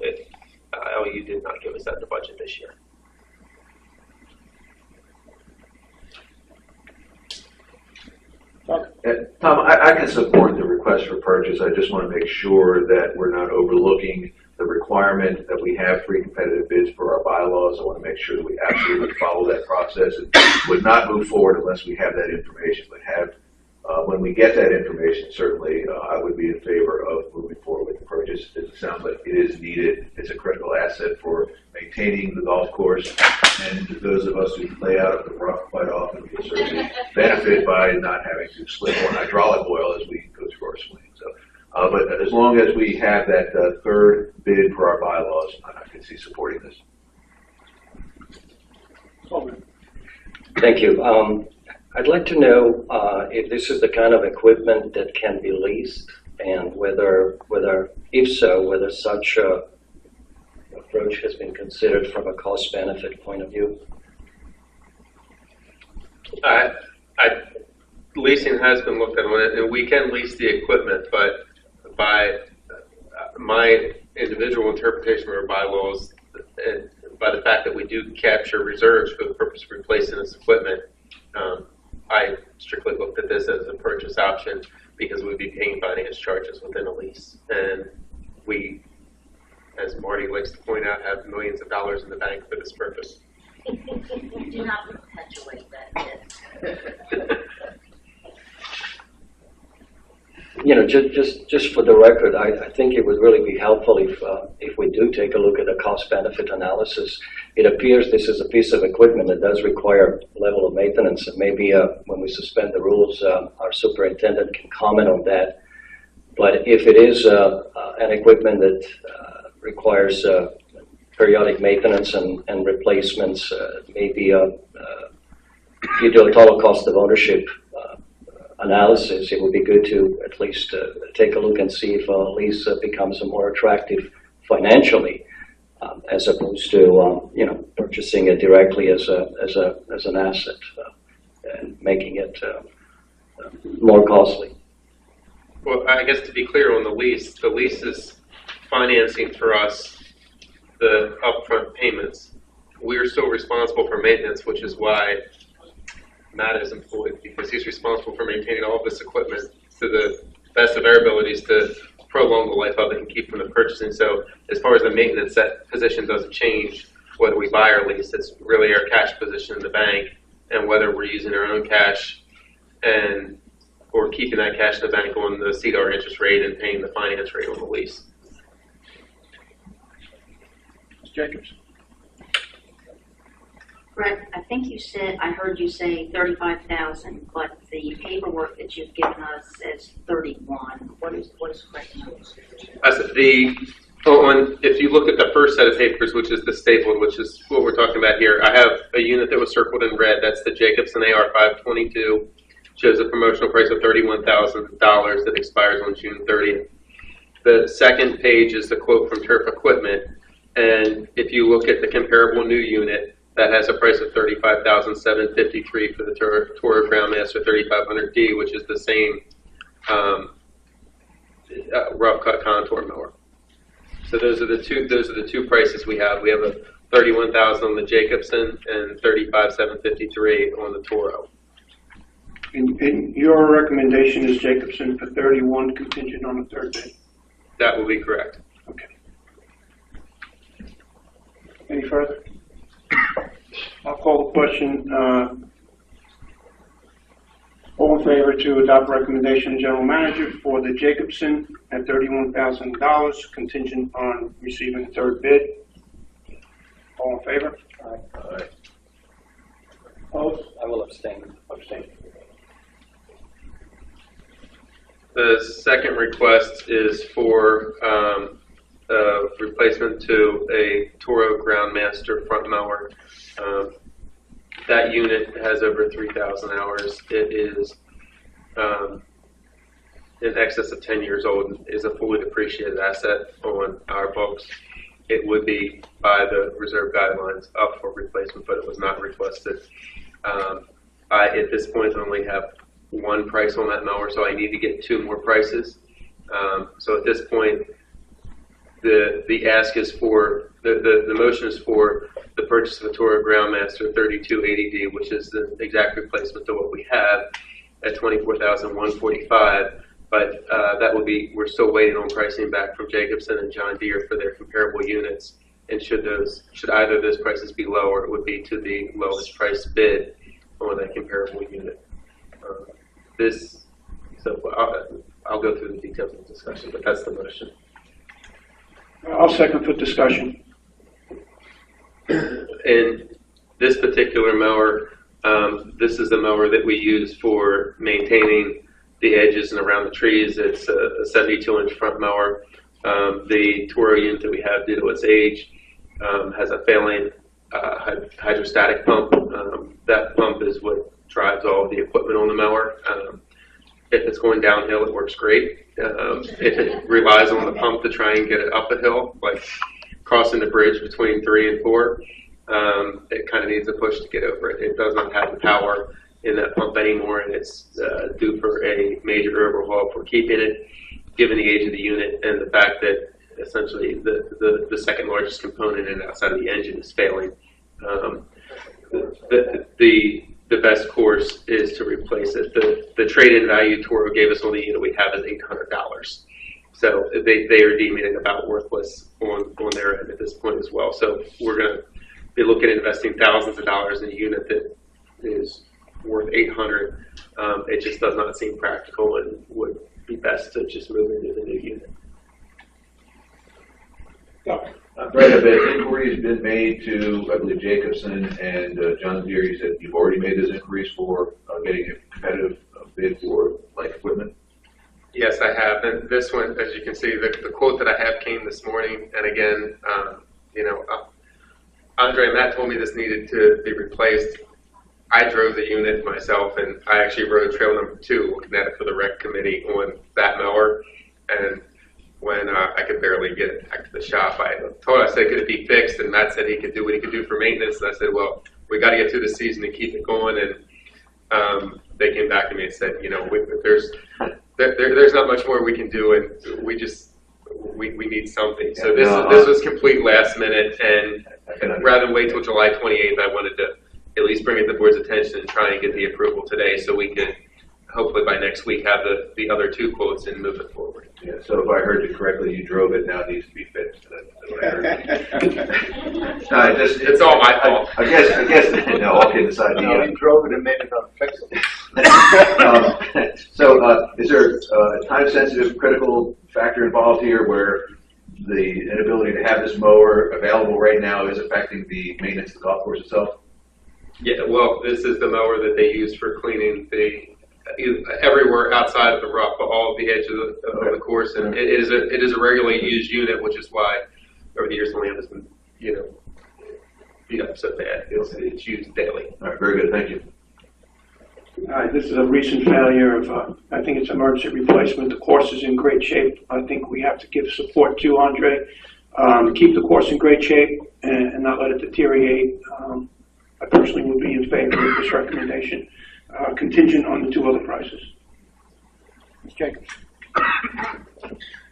LU did not give us that in the budget this year. Tom, I can support the request for purchase. I just want to make sure that we're not overlooking the requirement that we have free competitive bids for our bylaws. I want to make sure that we absolutely follow that process. It would not move forward unless we have that information, but when we get that information, certainly I would be in favor of moving forward with the purchase. It sounds like it is needed. It's a critical asset for maintaining the golf course. And those of us who play out of the rough quite often, we certainly benefit by not having to slip on hydraulic oil as we go through our swing. So, but as long as we have that third bid for our bylaws, I can see supporting this. Thank you. I'd like to know if this is the kind of equipment that can be leased, and whether if so, whether such a approach has been considered from a cost-benefit point of view. Leasing has been looked at on it, and we can lease the equipment, but by my individual interpretation of our bylaws, and by the fact that we do capture reserves for the purpose of replacing this equipment, I strictly looked at this as a purchase option because we'd be paying finance charges within a lease. And we, as Marty likes to point out, have millions of dollars in the bank for this purpose. Do not perpetuate that. You know, just for the record, I think it would really be helpful if we do take a look at a cost-benefit analysis. It appears this is a piece of equipment that does require a level of maintenance, and maybe when we suspend the rules, our superintendent can comment on that. But if it is an equipment that requires periodic maintenance and replacements, maybe if you do a total cost of ownership analysis, it would be good to at least take a look and see if a lease becomes more attractive financially, as opposed to you know, purchasing it directly as an asset and making it more costly. Well, I guess to be clear on the lease is financing for us the upfront payments. We're still responsible for maintenance, which is why Matt is employed, because he's responsible for maintaining all of this equipment to the best of our abilities to prolong the life of it and keep from the purchasing. So as far as the maintenance, that position doesn't change whether we buy or lease. It's really our cash position in the bank, and whether we're using our own cash and or keeping that cash in the bank on the CDR interest rate and paying the finance rate on the lease. Ms. Jacobs? Brett, I think you said, I heard you say 35,000, but the paperwork that you've given us says 31. What is correct? I said if you look at the first set of papers, which is the stapled, which is what we're talking about here, I have a unit that was circled in red. That's the Jacobson AR 522. Shows a promotional price of $31,000 that expires on June 30th. The second page is the quote from Turf Equipment, and if you look at the comparable new unit, that has a price of $35,753 for the Toro Groundmaster 3500D, which is the same rough cut contour mower. So those are the two prices we have. We have a $31,000 on the Jacobson and $35,753 on the Toro. And your recommendation is Jacobson for 31, contingent on the third bid? That will be correct. Okay. Any further? I'll call the question. All in favor to adopt recommendation of General Manager for the Jacobson at $31,000, contingent on receiving the third bid? All in favor? Aye. Opposed? I will abstain. Abstain. The second request is for replacement to a Toro Groundmaster front mower. That unit has over 3,000 hours. It is in excess of 10 years old and is a fully depreciated asset on our books. It would be by the reserve guidelines up for replacement, but it was not requested. I, at this point, only have one price on that mower, so I need to get two more prices. So at this point, the ask is for, the motion is for the purchase of a Toro Groundmaster 3280D, which is the exact replacement to what we have at $24,145. But that would be, we're still waiting on pricing back from Jacobson and John Deere for their comparable units. And should either of those prices be lower, it would be to the lowest price bid on that comparable unit. I'll go through the details of the discussion, but that's the motion. I'll second for discussion. In this particular mower, this is the mower that we use for maintaining the edges and around the trees. It's a 72-inch front mower. The Toro unit that we have, due to its age, has a failing hydrostatic pump. That pump is what drives all of the equipment on the mower. If it's going downhill, it works great. If it relies on the pump to try and get it up a hill, like crossing the bridge between 3 and 4, it kind of needs a push to get over it. It does not have the power in that pump anymore, and it's due for a major overhaul. If we're keeping it, given the age of the unit and the fact that essentially the second largest component in outside of the engine is failing, the best course is to replace it. The trade-in value Toro gave us on the unit we have is $800. So they are deeming it about worthless on their end at this point as well. So we're going to be looking at investing thousands of dollars in a unit that is worth $800. It just does not seem practical and would be best to just move into the new unit. Brett, have inquiries been made to, I believe, Jacobson and John Deere? You said you've already made those inquiries for getting a competitive bid for light equipment? Yes, I have. And this one, as you can see, the quote that I have came this morning. And again, Andre and Matt told me this needed to be replaced. I drove the unit myself, and I actually rode trail number 2, looking at it for the rec committee on that mower. And when I could barely get it back to the shop, I said, could it be fixed? And Matt said he could do what he could do for maintenance. And I said, well, we got to get through the season to keep it going. And they came back to me and said, there's not much more we can do, and we need something. So this was complete last minute, and rather than wait till July 28th, I wanted to at least bring it to the board's attention and try and get the approval today, so we could hopefully by next week have the other 2 quotes and move it forward. Yeah. So if I heard you correctly, you drove it. Now it needs to be fixed. That's what I heard. No, it's all my fault. I guess. No, all kidding aside. No, you drove it and made it unfixable. So is there a time-sensitive, critical factor involved here where the inability to have this mower available right now is affecting the maintenance of the golf course itself? Yeah, well, this is the mower that they use for cleaning everywhere outside of the rough, but all of the edges of the course, and it is a regularly used unit, which is why over the years the land has been beat up so bad. It's used daily. All right, very good. Thank you. This is a recent failure of, I think it's emergency replacement. The course is in great shape. I think we have to give support to Andre to keep the course in great shape and not let it deteriorate. I personally would be in favor of this recommendation, contingent on the 2 other prices. Ms. Jacobs.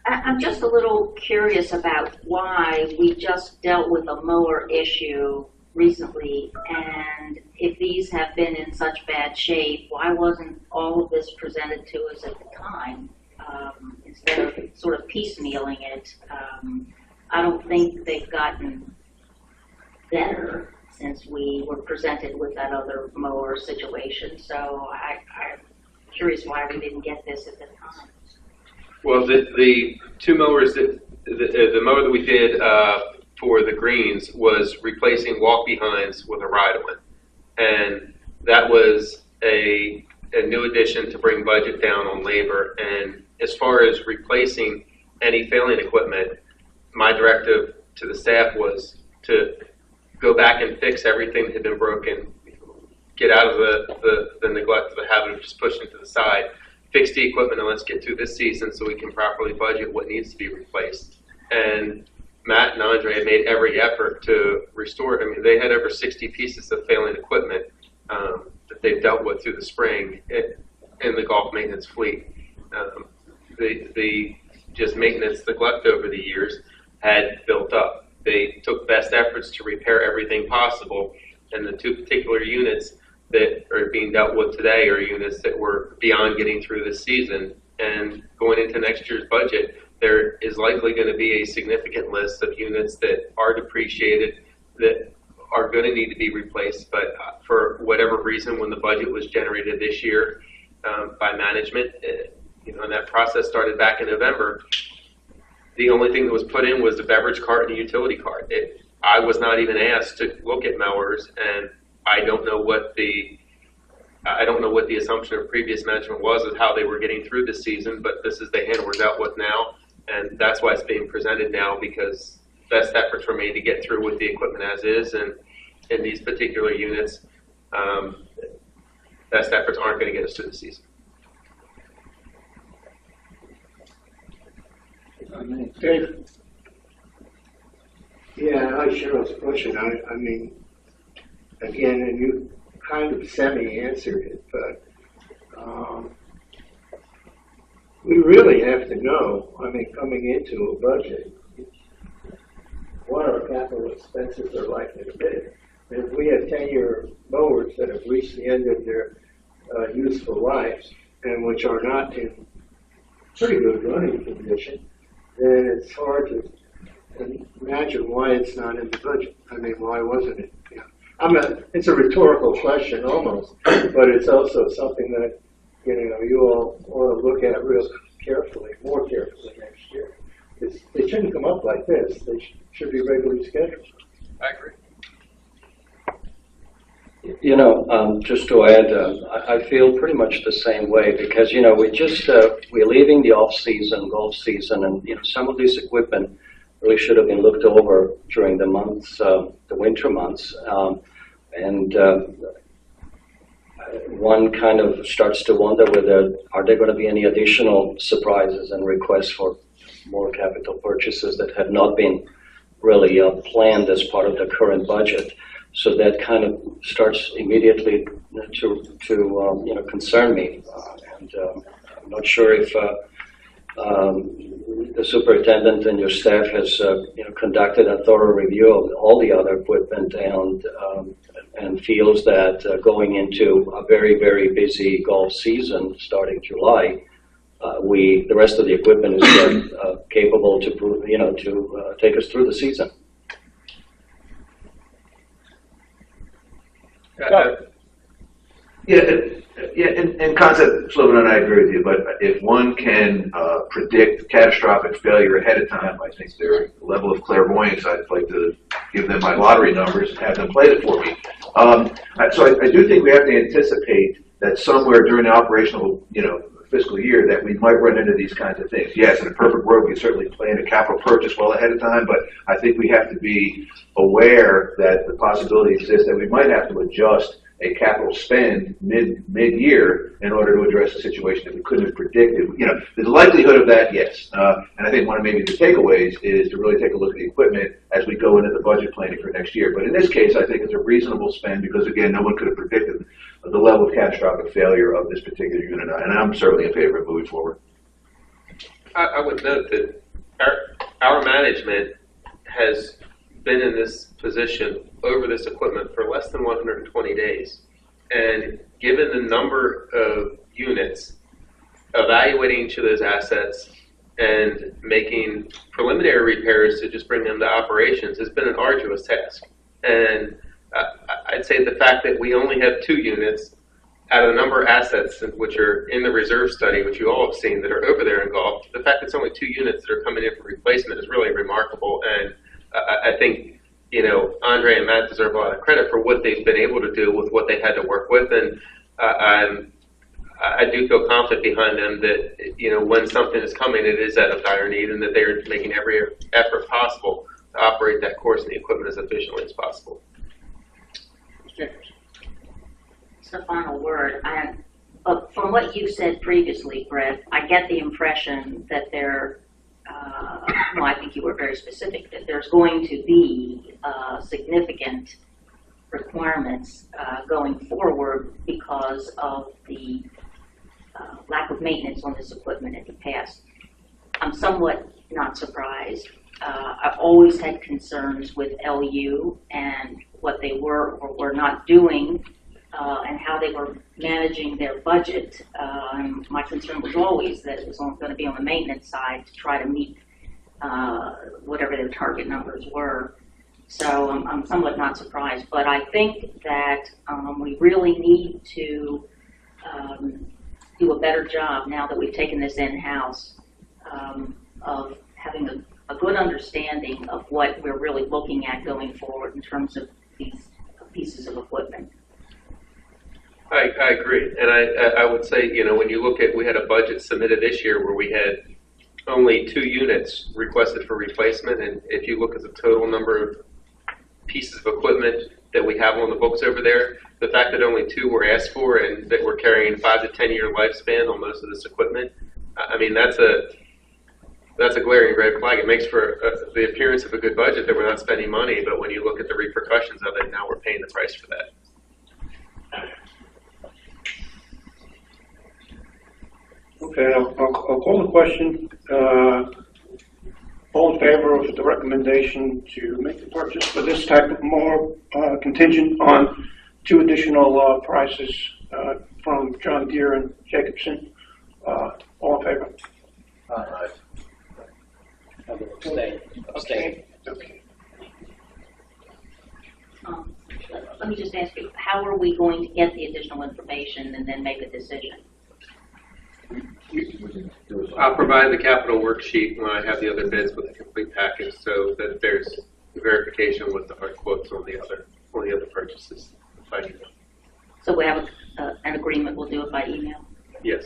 I'm just a little curious about why we just dealt with a mower issue recently, and if these have been in such bad shape, why wasn't all of this presented to us at the time instead of sort of piecemealing it? I don't think they've gotten better since we were presented with that other mower situation, so I'm curious why we didn't get this at the time. Well, the 2 mowers the mower that we did for the greens was replacing walk behinds with a ride-on, and that was a new addition to bring budget down on labor. And as far as replacing any failing equipment, my directive to the staff was to go back and fix everything that had been broken, get out of the neglect of the habit of just pushing it to the side, fix the equipment, and let's get through this season so we can properly budget what needs to be replaced. And Matt and Andre had made every effort to restore it. I mean, they had over 60 pieces of failing equipment that they've dealt with through the spring in the golf maintenance fleet. The just maintenance neglect over the years had built up. They took best efforts to repair everything possible, and the 2 particular units that are being dealt with today are units that were beyond getting through this season. And going into next year's budget, there is likely going to be a significant list of units that are depreciated that are going to need to be replaced, but for whatever reason, when the budget was generated this year by management, and that process started back in November. The only thing that was put in was the beverage cart and the utility cart. I was not even asked to look at mowers, and I don't know what the assumption of previous management was of how they were getting through this season, but this is the hand we're dealt with now, and that's why it's being presented now, because best efforts were made to get through with the equipment as is, and in these particular units, best efforts aren't going to get us through the season. Dave? Yeah, I Cheryl's question. I mean, again, and you kind of semi-answered it, but we really have to know, I mean, coming into a budget, what our capital expenses are likely to be. And if we have 10-year mowers that have reached the end of their useful lives, and which are not in pretty good running condition, then it's hard to imagine why it's not in the budget. I mean, why wasn't it? It's a rhetorical question almost, but it's also something that, you all ought to look at real carefully, more carefully next year. They shouldn't come up like this. They should be regularly scheduled. I agree. Just to add, I feel pretty much the same way because, we're leaving the off-season, golf season, and, some of this equipment really should have been looked over during the months, the winter months. One kind of starts to wonder are there going to be any additional surprises and requests for more capital purchases that have not been really planned as part of the current budget. So that kind of starts immediately to concern me. I'm not sure if the superintendent and your staff has conducted a thorough review of all the other equipment and feels that going into a very, very busy golf season starting July, the rest of the equipment is capable to take us through the season. In concept, Slovan and I agree with you, but if one can predict catastrophic failure ahead of time, I think their level of clairvoyance, I'd like to give them my lottery numbers and have them play it for me. So I do think we have to anticipate that somewhere during the operational, fiscal year that we might run into these kinds of things. Yes, in a perfect world, we certainly plan a capital purchase well ahead of time, but I think we have to be aware that the possibility exists that we might have to adjust a capital spend mid-year in order to address a situation that we couldn't have predicted. The likelihood of that, yes. And I think one of maybe the takeaways is to really take a look at the equipment as we go into the budget planning for next year. But in this case, I think it's a reasonable spend because, again, no one could have predicted the level of catastrophic failure of this particular unit. And I'm certainly in favor of moving forward. I would note that our management has been in this position over this equipment for less than 120 days. And given the number of units, evaluating each of those assets and making preliminary repairs to just bring them to operations has been an arduous task. And I'd say the fact that we only have 2 units out of the number of assets which are in the reserve study, which you all have seen that are over there in golf, the fact that it's only 2 units that are coming in for replacement is really remarkable. And I think, Andre and Matt deserve a lot of credit for what they've been able to do with what they had to work with. And I do feel confident behind them that, when something is coming, it is out of dire need and that they're making every effort possible to operate that course and the equipment as efficiently as possible. It's the final word. From what you said previously, Brett, I get the impression that I think you were very specific, that there's going to be significant requirements going forward because of the lack of maintenance on this equipment in the past. I'm somewhat not surprised. I've always had concerns with LU and what they were or were not doing and how they were managing their budget. My concern was always that it was going to be on the maintenance side to try to meet whatever their target numbers were. So I'm somewhat not surprised, but I think that we really need to do a better job now that we've taken this in-house of having a good understanding of what we're really looking at going forward in terms of these pieces of equipment. I agree, and I would say, you know, when you look at, we had a budget submitted this year where we had only 2 units requested for replacement, and if you look at the total number of pieces of equipment that we have on the books over there, the fact that only 2 were asked for and that we're carrying 5 to 10 year lifespan on most of this equipment, I mean, that's a glaring red flag. It makes for the appearance of a good budget that we're not spending money, but when you look at the repercussions of it, now we're paying the price for that. Okay, I'll call the question. All in favor of the recommendation to make the purchase for this type of mower contingent on 2 additional prices from John Deere and Jacobson? All in favor? Aye. Abstain. Okay. Let me just ask you, how are we going to get the additional information and then make a decision? I'll provide the capital worksheet when I have the other bids with a complete package, so that there's verification with the hard quotes on the other purchases. So we have an agreement, we'll do it by email? Yes.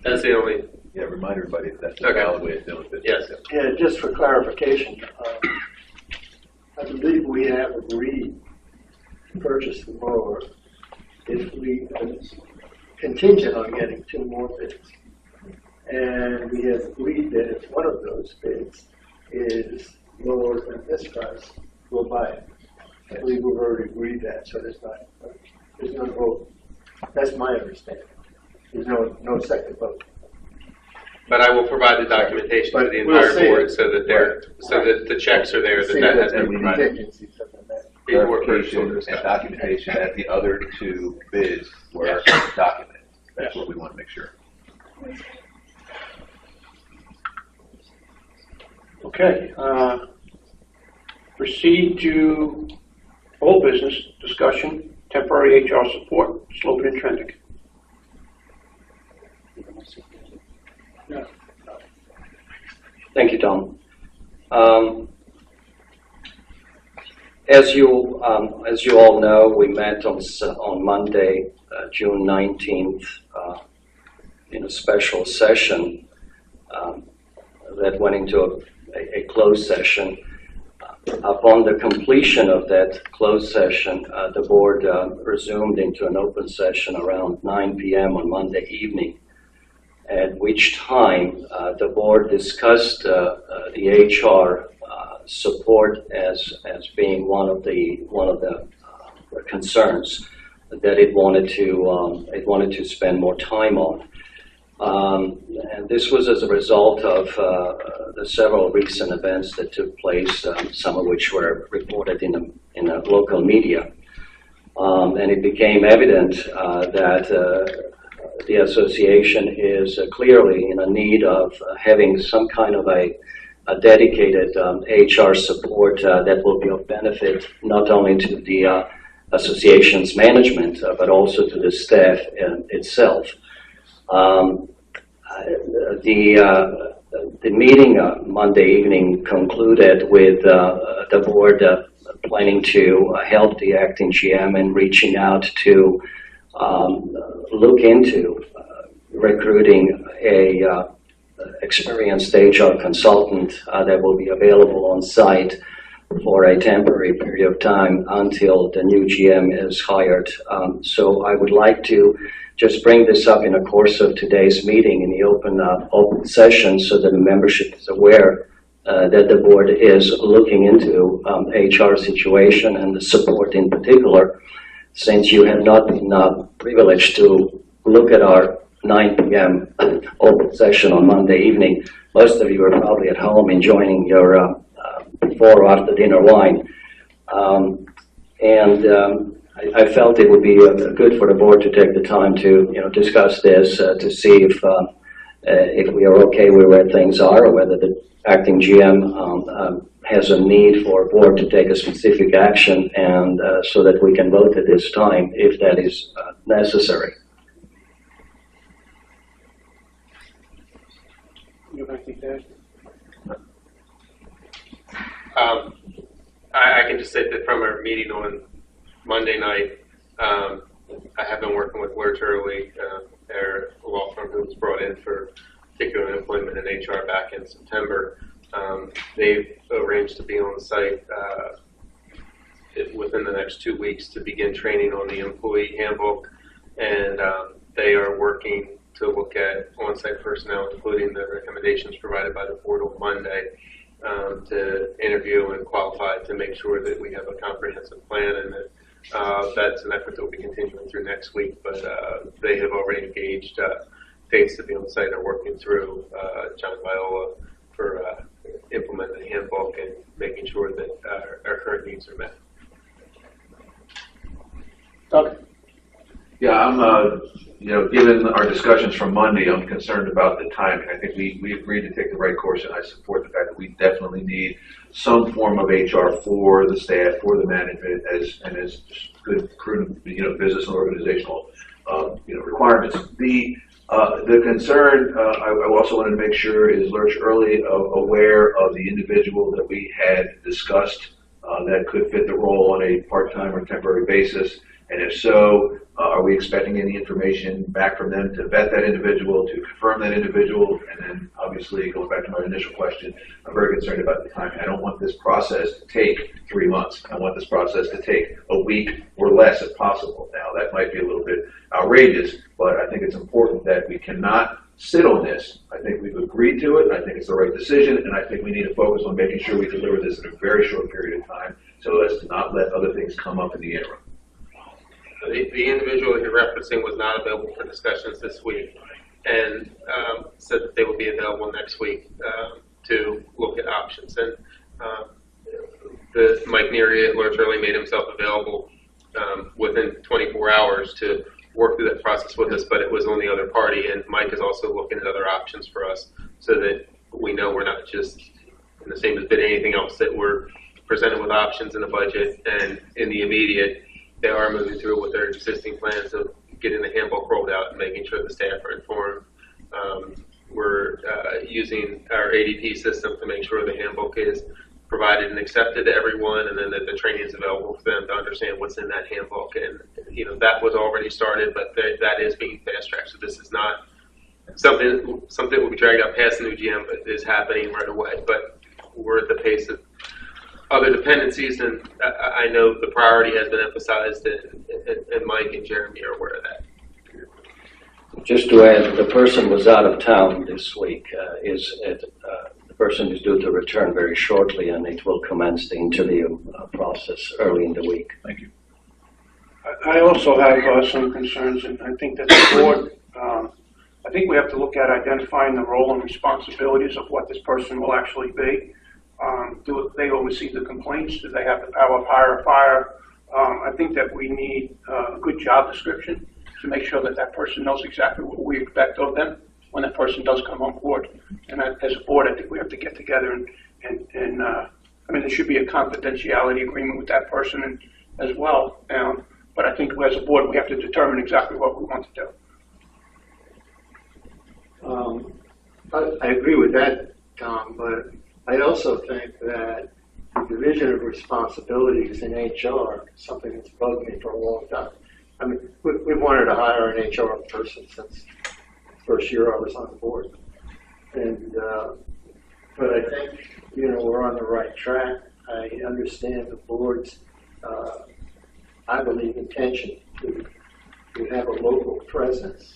That's the only. Yeah, remind everybody that's a Okay. valid way of doing it. Yes. Yeah, just for clarification, I believe we have agreed to purchase the mower if we contingent on getting 2 more bids. And we have agreed that if one of those bids is lower than this price, we'll buy it. I believe we've already agreed that, so there's no vote. That's my understanding. There's no second vote. But I will provide the documentation to the entire board so that the checks are there, that has been provided. Clarification and documentation that the other 2 bids were documented. That's what we want to make sure. Okay. Proceed to old business discussion, temporary HR support, Slocum and Trendick. Thank you, Tom. As you all know, we met on Monday, June 19th, in a special session that went into a closed session. Upon the completion of that closed session, the board resumed into an open session around 9 p.m. on Monday evening, at which time the board discussed the HR support as being one of the concerns that it wanted to spend more time on. And this was as a result of the several recent events that took place, some of which were reported in the local media. And it became evident that the association is clearly in a need of having some kind of a dedicated HR support that will be of benefit not only to the association's management, but also to the staff itself. The meeting Monday evening concluded with the board planning to help the acting GM in reaching out to look into recruiting a experienced HR consultant that will be available on site for a temporary period of time until the new GM is hired. So I would like to just bring this up in the course of today's meeting in the open session so that the membership is aware that the board is looking into HR situation and the support in particular, since you have not been privileged to look at our 9 p.m. open session on Monday evening. Most of you are probably at home enjoying your before or after dinner wine. I felt it would be good for the board to take the time to discuss this to see if we are okay with where things are, or whether the acting GM has a need for a board to take a specific action, and so that we can vote at this time if that is necessary. You have anything to add? I can just say that from our meeting on Monday night, I have been working with Lurch Early, their law firm who was brought in for particular employment in HR back in September. They've arranged to be on site within the next 2 weeks to begin training on the employee handbook, and they are working to look at on-site personnel, including the recommendations provided by the board on Monday, to interview and qualify to make sure that we have a comprehensive plan, and that that's an effort that will be continuing through next week. But they have already engaged dates to be on site, are working through John Viola for implementing the handbook and making sure that our current needs are met. Doug? Yeah, I'm, given our discussions from Monday, I'm concerned about the timing. I think we agreed to take the right course, and I support the fact that we definitely need some form of HR for the staff, for the management, as good, prudent, business and organizational, requirements. The concern, I also wanted to make sure, is Lurch Early aware of the individual that we had discussed that could fit the role on a part-time or temporary basis, and if so, are we expecting any information back from them to vet that individual, to confirm that individual? And then, obviously, going back to my initial question, I'm very concerned about the timing. I don't want this process to take 3 months. I want this process to take a week or less if possible. Now, that might be a little bit outrageous, but I think it's important that we cannot sit on this. I think we've agreed to it. I think it's the right decision, and I think we need to focus on making sure we deliver this in a very short period of time so as to not let other things come up in the interim. The individual you're referencing was not available for discussions this week, and said that they will be available next week to look at options. And Mike Neary at Lurch Early made himself available within 24 hours to work through that process with us, but it was on the other party, and Mike is also looking at other options for us so that we know we're not just in the same as bid anything else, that we're presented with options in the budget, and in the immediate, they are moving through with their existing plans of getting the handbook rolled out and making sure the staff are informed. We're using our ADP system to make sure the handbook is provided and accepted to everyone, and then that the training is available for them to understand what's in that handbook. And that was already started, but that is being fast-tracked. So this is not something that will be dragged out past the new GM, but is happening right away. But we're at the pace of other dependencies, and I know the priority has been emphasized, and Mike and Jeremy are aware of that. Just to add, the person was out of town this week. The person is due to return very shortly, and it will commence the interview process early in the week. Thank you. I also have some concerns, and I think that the board, I think we have to look at identifying the role and responsibilities of what this person will actually be. Do they oversee the complaints? Do they have the power of hire or fire? I think that we need a good job description to make sure that that person knows exactly what we expect of them when that person does come on board. And as a board, I think we have to get together and I mean, there should be a confidentiality agreement with that person as well. But I think as a board, we have to determine exactly what we want to do. I agree with that, Tom, but I also think that the division of responsibilities in HR is something that's bugged me for a long time. I mean, we've wanted to hire an HR person since the first year I was on the board. And, but I think, we're on the right track. I understand the board's, I believe, intention to have a local presence,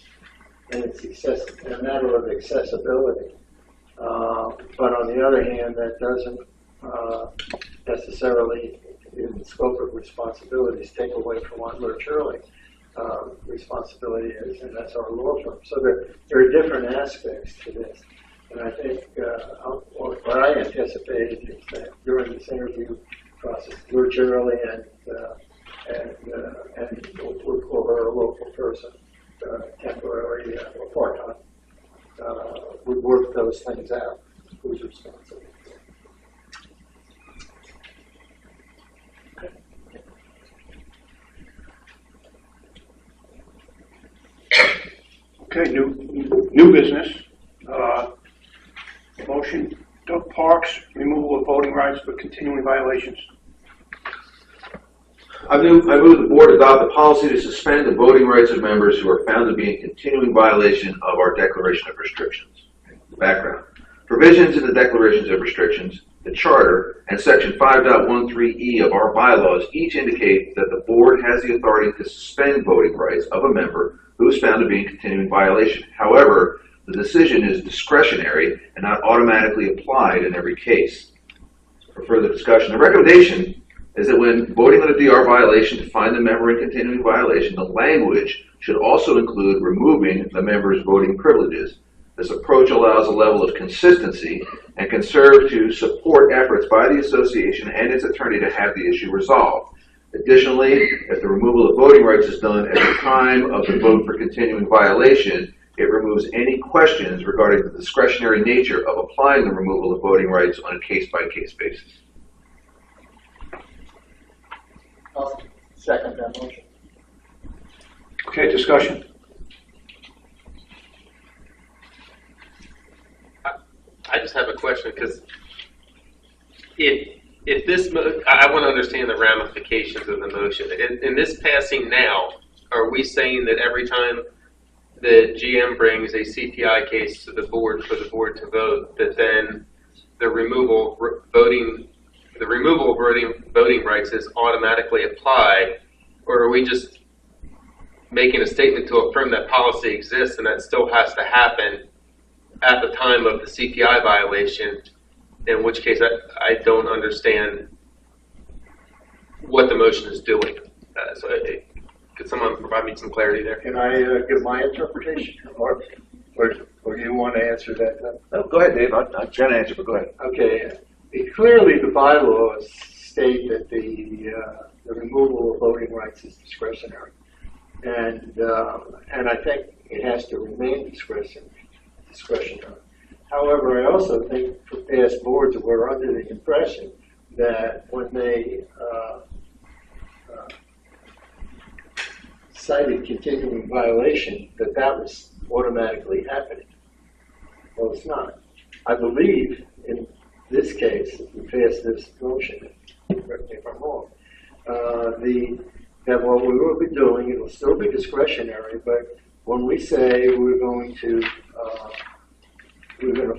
and it's a matter of accessibility. But on the other hand, that doesn't necessarily, in the scope of responsibilities, take away from what Lurch Early responsibility is, and that's our law firm. So there are different aspects to this. And I think what I anticipated is that during this interview process, Lurch Early and we'll call her a local person, temporary or part-time, would work those things out. Who's responsible? Okay, new business. Motion, Doug Parks, removal of voting rights for continuing violations. I move the board adopt a policy to suspend the voting rights of members who are found to be in continuing violation of our Declaration of Restrictions. Background. Provisions in the Declarations of Restrictions, the Charter, and Section 5.13e of our bylaws each indicate that the board has the authority to suspend voting rights of a member who is found to be in continuing violation. However, the decision is discretionary and not automatically applied in every case. For further discussion, the recommendation is that when voting on a DR violation to find the member in continuing violation, the language should also include removing the member's voting privileges. This approach allows a level of consistency and can serve to support efforts by the association and its attorney to have the issue resolved. Additionally, if the removal of voting rights is done at the time of the vote for continuing violation, it removes any questions regarding the discretionary nature of applying the removal of voting rights on a case-by-case basis. I'll second that motion. Okay, discussion. I just have a question because if this, I want to understand the ramifications of the motion. In this passing now, are we saying that every time the GM brings a CPI case to the board for the board to vote, that then the removal of voting rights is automatically applied, or are we just making a statement to affirm that policy exists and that still has to happen at the time of the CPI violation, in which case I don't understand what the motion is doing. Could someone provide me some clarity there? Can I give my interpretation, or do you want to answer that? No, go ahead, Dave. I'm trying to answer, but go ahead. Okay. Clearly, the bylaws state that the removal of voting rights is discretionary, and I think it has to remain discretionary. However, I also think for past boards were under the impression that when they cited continuing violation, that was automatically happening. Well, it's not. I believe in this case, if we pass this motion, correct me if I'm wrong, that what we will be doing, it will still be discretionary, but when we say we're going to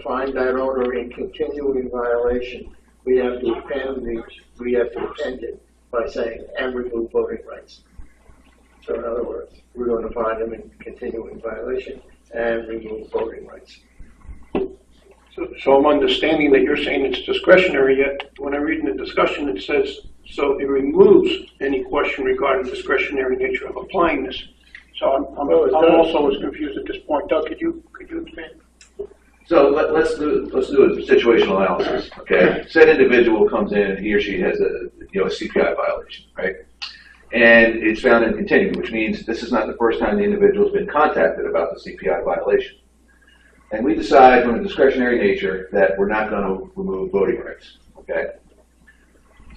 find that owner in continuing violation, we have to append it by saying and remove voting rights. So in other words, we're going to find them in continuing violation and remove voting rights. So I'm understanding that you're saying it's discretionary, yet when I read in the discussion it says, so it removes any question regarding discretionary nature of applying this. So I'm also as confused at this point. Doug, could you expand? So let's do a situational analysis. Okay, said individual comes in, he or she has a CPI violation, right? And it's found in continuing, which means this is not the first time the individual has been contacted about the CPI violation. And we decide from a discretionary nature that we're not going to remove voting rights. Okay.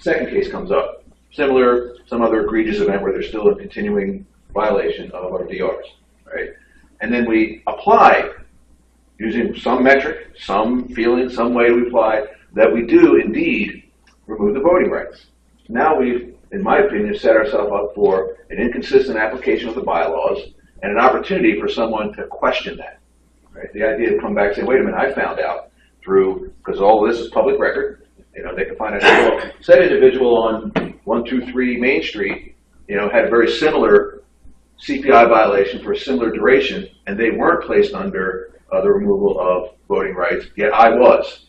Second case comes up, similar, some other egregious event where there's still a continuing violation of our DRs, right? And then we apply, using some metric, some feeling, some way we apply, that we do indeed remove the voting rights. Now we've, in my opinion, set ourselves up for an inconsistent application of the bylaws and an opportunity for someone to question that. Right? The idea to come back and say, wait a minute, I found out through, because all of this is public record, they can find out, said individual on 123 Main Street, had a very similar CPI violation for a similar duration, and they weren't placed under the removal of voting rights, yet I was.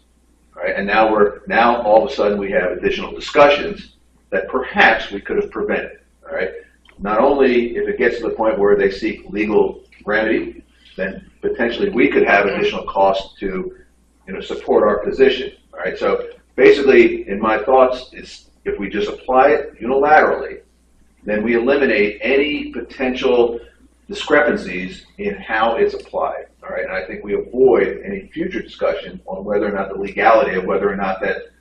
Right? And now all of a sudden we have additional discussions that perhaps we could have prevented. All right? Not only if it gets to the point where they seek legal remedy, then potentially we could have additional costs to support our position. All right? So basically, in my thoughts, is if we just apply it unilaterally, then we eliminate any potential discrepancies in how it's applied. All right, and I think we avoid any future discussion on whether or not the legality of whether or not that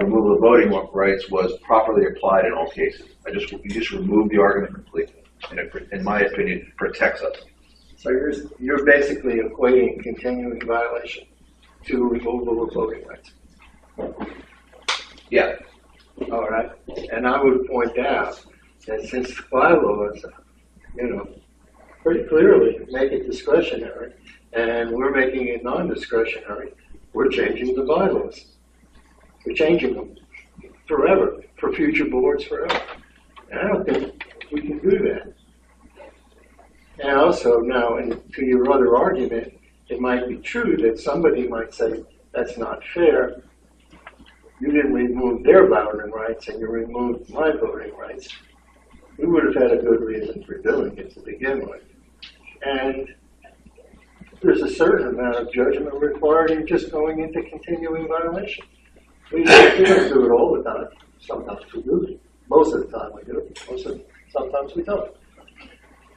removal of voting rights was properly applied in all cases. You just remove the argument completely, and it, in my opinion, protects us. So you're basically equating continuing violation to removal of voting rights. Yeah. All right. And I would point out that since the bylaws, pretty clearly make it discretionary, and we're making it non-discretionary, we're changing the bylaws. We're changing them forever, for future boards forever. And I don't think we can do that. And also now, and to your other argument, it might be true that somebody might say, that's not fair. You didn't remove their voting rights and you removed my voting rights. We would have had a good reason for doing it to begin with. And there's a certain amount of judgment required in just going into continuing violation. We don't do it all the time. Sometimes we do. Most of the time we do. Sometimes we don't.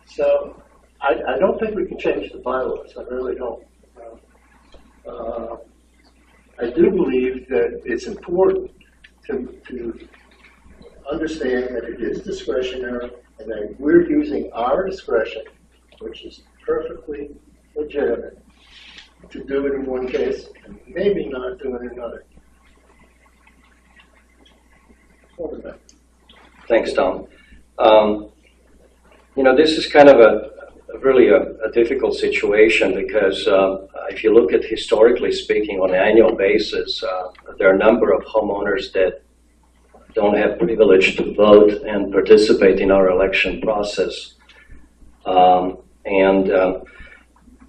So I don't think we can change the bylaws. I really don't. I do believe that it's important to understand that it is discretionary and that we're using our discretion, which is perfectly legitimate, to do it in one case and maybe not do it in another. Thanks, Tom. This is kind of really a difficult situation because if you look at historically speaking on an annual basis, there are a number of homeowners that don't have privilege to vote and participate in our election process.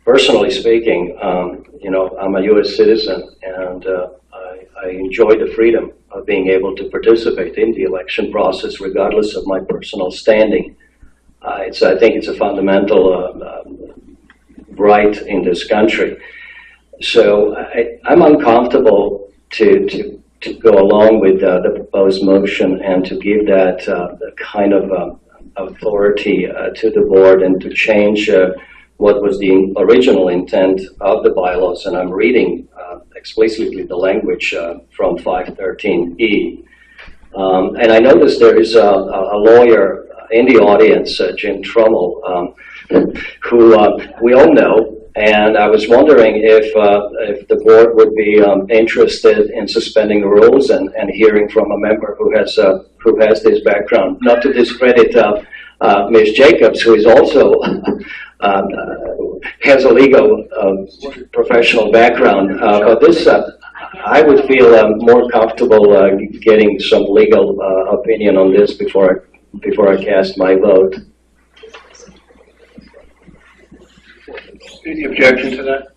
Personally speaking, I'm a U.S. citizen and I enjoy the freedom of being able to participate in the election process regardless of my personal standing. I think it's a fundamental right in this country. So I'm uncomfortable to go along with the proposed motion and to give that kind of authority to the board and to change what was the original intent of the bylaws. And I'm reading explicitly the language from 513E. And I noticed there is a lawyer in the audience, Jim Trummel, who we all know, and I was wondering if the board would be interested in suspending the rules and hearing from a member who has this background. Not to discredit Ms. Jacobs, who is also has a legal professional background, but this I would feel more comfortable getting some legal opinion on this before I cast my vote. Any objection to that?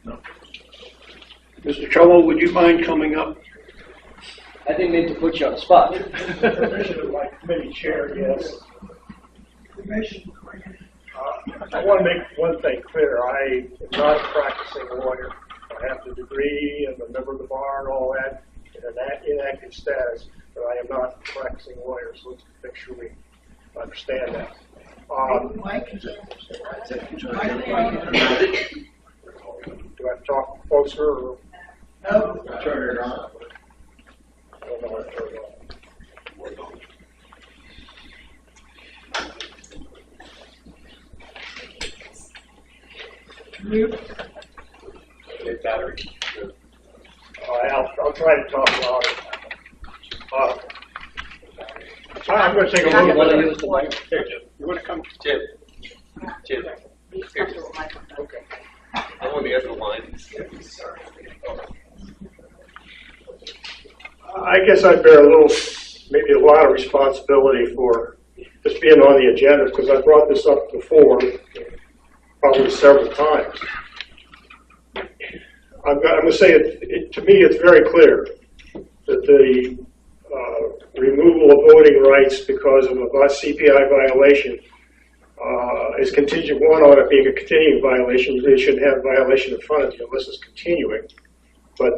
No. Mr. Trummel, would you mind coming up? I didn't mean to put you on the spot. Permission of my committee chair, yes. I want to make one thing clear. I am not a practicing lawyer. I have the degree and I'm a member of the bar and all that in an inactive status, but I am not a practicing lawyer, so let's make sure we understand that. Do I have to talk closer? Or? No. Turn it on. I don't know how to turn it on. Battery. I'll try to talk louder. I'm going to take a little bit of this. Here, Jim. You want to come? Jim. Here, Jim. Okay. I want to get the line. I guess I bear maybe a lot of responsibility for this being on the agenda because I brought this up before, probably several times. I'm going to say to me it's very clear that the removal of voting rights because of a CPI violation is contingent, one, on it being a continuing violation. You really shouldn't have a violation in front of you unless it's continuing. But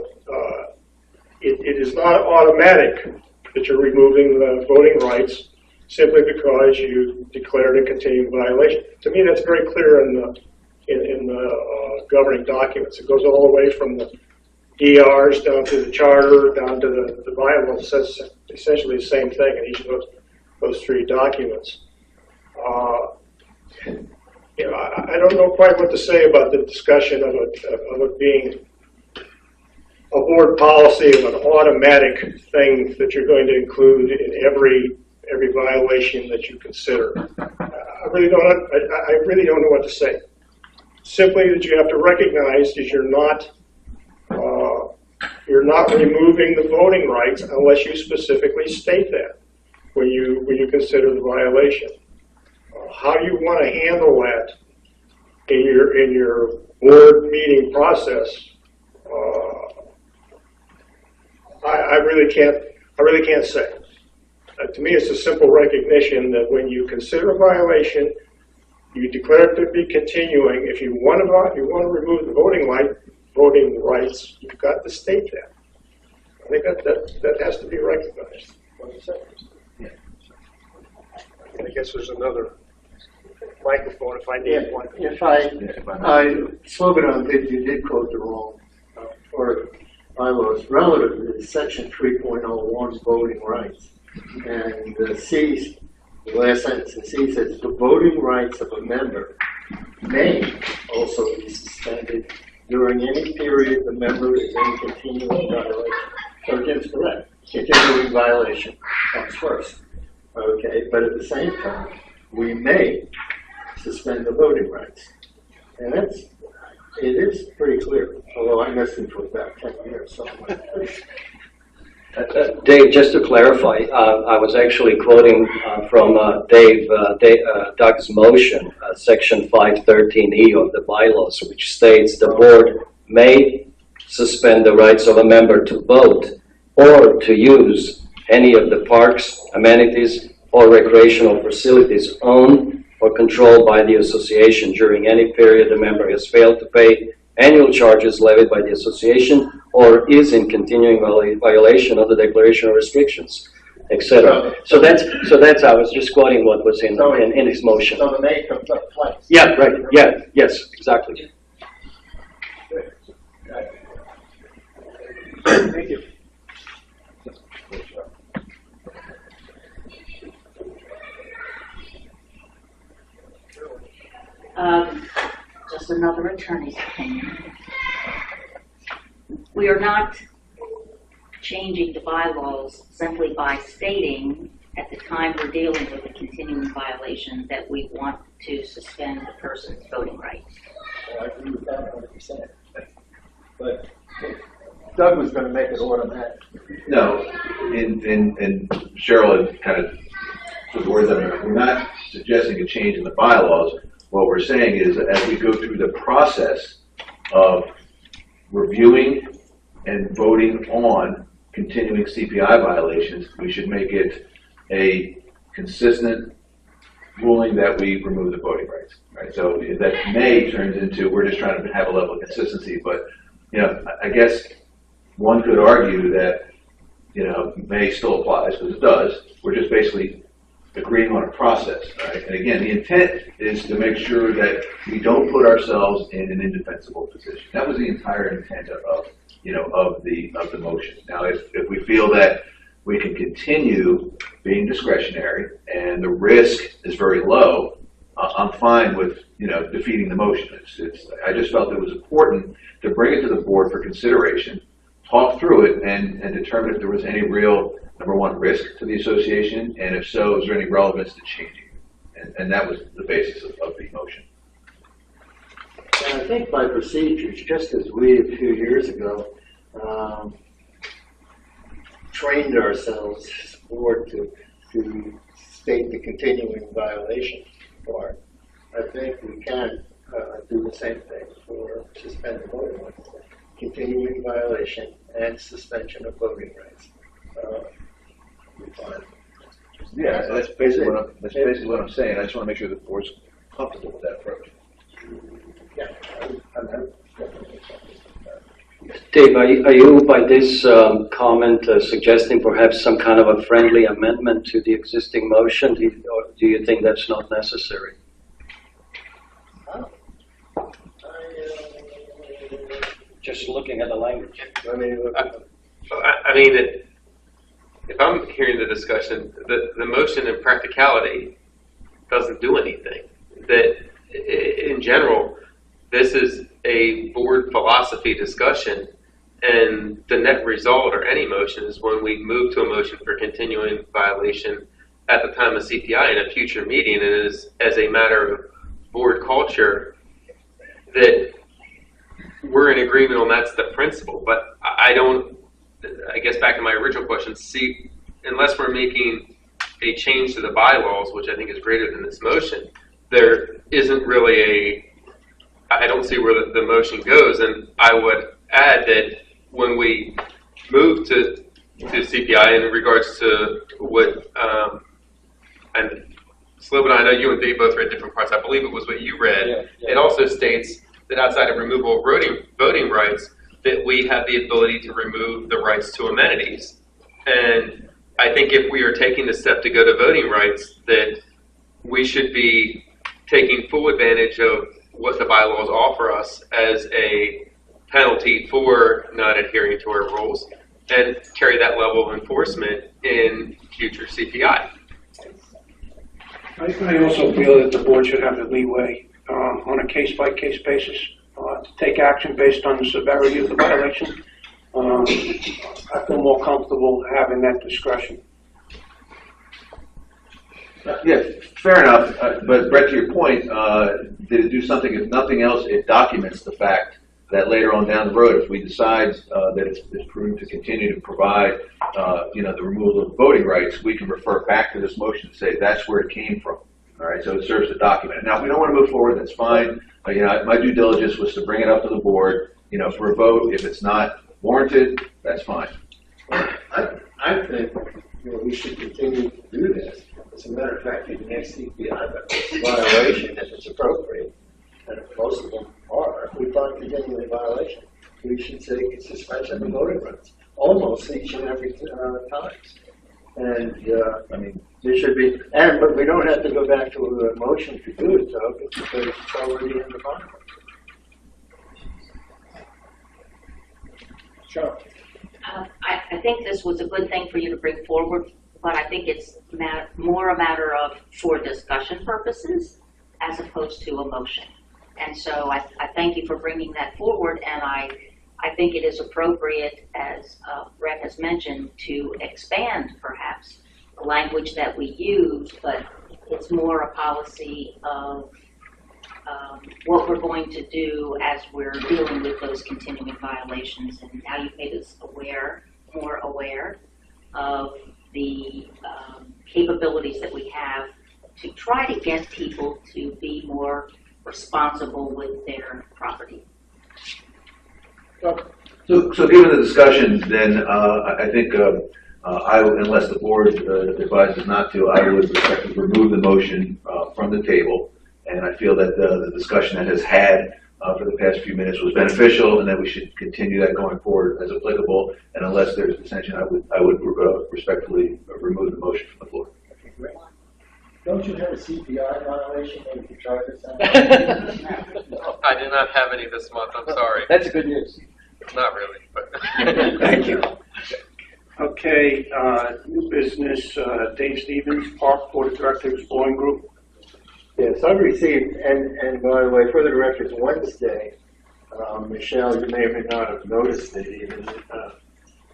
it is not automatic that you're removing the voting rights simply because you declared a continuing violation. To me, that's very clear in the governing documents. It goes all the way from the DRs down to the charter, down to the bylaw. It says essentially the same thing in each of those three documents. you know, I don't know quite what to say about the discussion of it being a board policy of an automatic thing that you're going to include in every violation that you consider. I really don't know what to say. Simply that you have to recognize that you're not removing the voting rights unless you specifically state that when you consider the violation. How you want to handle that in your board meeting process, I really can't say. To me, it's a simple recognition that when you consider a violation, you declare it to be continuing. If you want to remove the voting rights, you've got to state that. I think that has to be recognized. I guess there's another microphone if I need one. If Slobodan, you did quote the wrong part of bylaws relative to section 3.01 voting rights. And the last sentence in C says the voting rights of a member may also be suspended during any period the member is in continuing violation. So Jim's correct. Continuing violation comes first. Okay, but at the same time, we may suspend the voting rights. And it is pretty clear, although I missed it for about 10 years. So Dave, just to clarify, I was actually quoting from Doug's motion, section 513E of the bylaws, which states the board may suspend the rights of a member to vote or to use any of the parks, amenities, or recreational facilities owned or controlled by the association during any period the member has failed to pay annual charges levied by the association or is in continuing violation of the declaration of restrictions, etc. So that's I was just quoting what was in his motion. So the may comes up twice. Yeah, right. Yeah, yes, exactly. Thank you. Just another attorney's opinion. We are not changing the bylaws simply by stating at the time we're dealing with a continuing violation that we want to suspend the person's voting rights. I agree with that 100%. But Doug was going to make it automatic. No, and Cheryl had kind of put the words out there. We're not suggesting a change in the bylaws. What we're saying is that as we go through the process of reviewing and voting on continuing CPI violations, we should make it a consistent ruling that we remove the voting rights. Right? So that may turns into we're just trying to have a level of consistency. But I guess one could argue that may still applies because it does. We're just basically agreeing on a process, right? And again, the intent is to make sure that we don't put ourselves in an indefensible position. That was the entire intent of the motion. Now, if we feel that we can continue being discretionary and the risk is very low, I'm fine with defeating the motion. I just felt it was important to bring it to the board for consideration, talk through it, and determine if there was any real, number one, risk to the association, and if so, is there any relevance to changing it? And that was the basis of the motion. And I think by procedures, just as we a few years ago trained ourselves as a board to state the continuing violation part, I think we can do the same thing for suspended voting rights. Continuing violation and suspension of voting rights. Yeah, that's basically what I'm saying. I just want to make sure the board's comfortable with that approach. Yeah. Dave, are you by this comment suggesting perhaps some kind of a friendly amendment to the existing motion, or do you think that's not necessary? Just looking at the language. I mean, if I'm hearing the discussion, the motion in practicality doesn't do anything. That in general, this is a board philosophy discussion, and the net result or any motion is when we move to a motion for continuing violation at the time of CPI in a future meeting, and it is as a matter of board culture that we're in agreement on that's the principle. But I guess back to my original question, see, unless we're making a change to the bylaws, which I think is greater than this motion, there isn't really I don't see where the motion goes. And I would add that when we move to CPI in regards to what, and Slobodan, I know you and Dave both read different parts. I believe it was what you read. Yeah. It also states that outside of removal of voting rights, that we have the ability to remove the rights to amenities. And I think if we are taking the step to go to voting rights, that we should be taking full advantage of what the bylaws offer us as a penalty for not adhering to our rules, and carry that level of enforcement in future CPI. I also feel that the board should have the leeway on a case-by-case basis to take action based on the severity of the violation. I feel more comfortable having that discretion. Yeah, fair enough. But Brett, to your point, did it do something? If nothing else, it documents the fact that later on down the road, if we decide that it's prudent to continue to provide, the removal of voting rights, we can refer back to this motion and say that's where it came from. All right, so it serves to document it. Now, if we don't want to move forward, that's fine. My due diligence was to bring it up to the board, for a vote. If it's not warranted, that's fine. I think we should continue to do this. As a matter of fact, the next CPI violation, if it's appropriate, and most of them are, if we find continuing violation, we should take suspension of voting rights almost each and every time. And there should be, but we don't have to go back to a motion to do it, though, because it's already in the bylaw. Sure. I think this was a good thing for you to bring forward, but I think it's more a matter of for discussion purposes as opposed to a motion. And so I thank you for bringing that forward, and I think it is appropriate, as Brett has mentioned, to expand perhaps the language that we use, but it's more a policy of what we're going to do as we're dealing with those continuing violations. And now you've made us more aware of the capabilities that we have to try to get people to be more responsible with their property. So given the discussion, then I think unless the board advises not to, I would respectfully remove the motion from the table. And I feel that the discussion that has had for the past few minutes was beneficial, and that we should continue that going forward as applicable. And unless there's dissension, I would respectfully remove the motion from the floor. Okay, great. Don't you have a CPI violation that you could try this out? I did not have any this month. I'm sorry. That's good news. Not really, but Thank you. Okay, new business, Dave Stevens, Park Board of Directors, Boeing Group. Yes, I've received, and by the way, for the record, Wednesday, Michelle, you may or may not have noticed it even,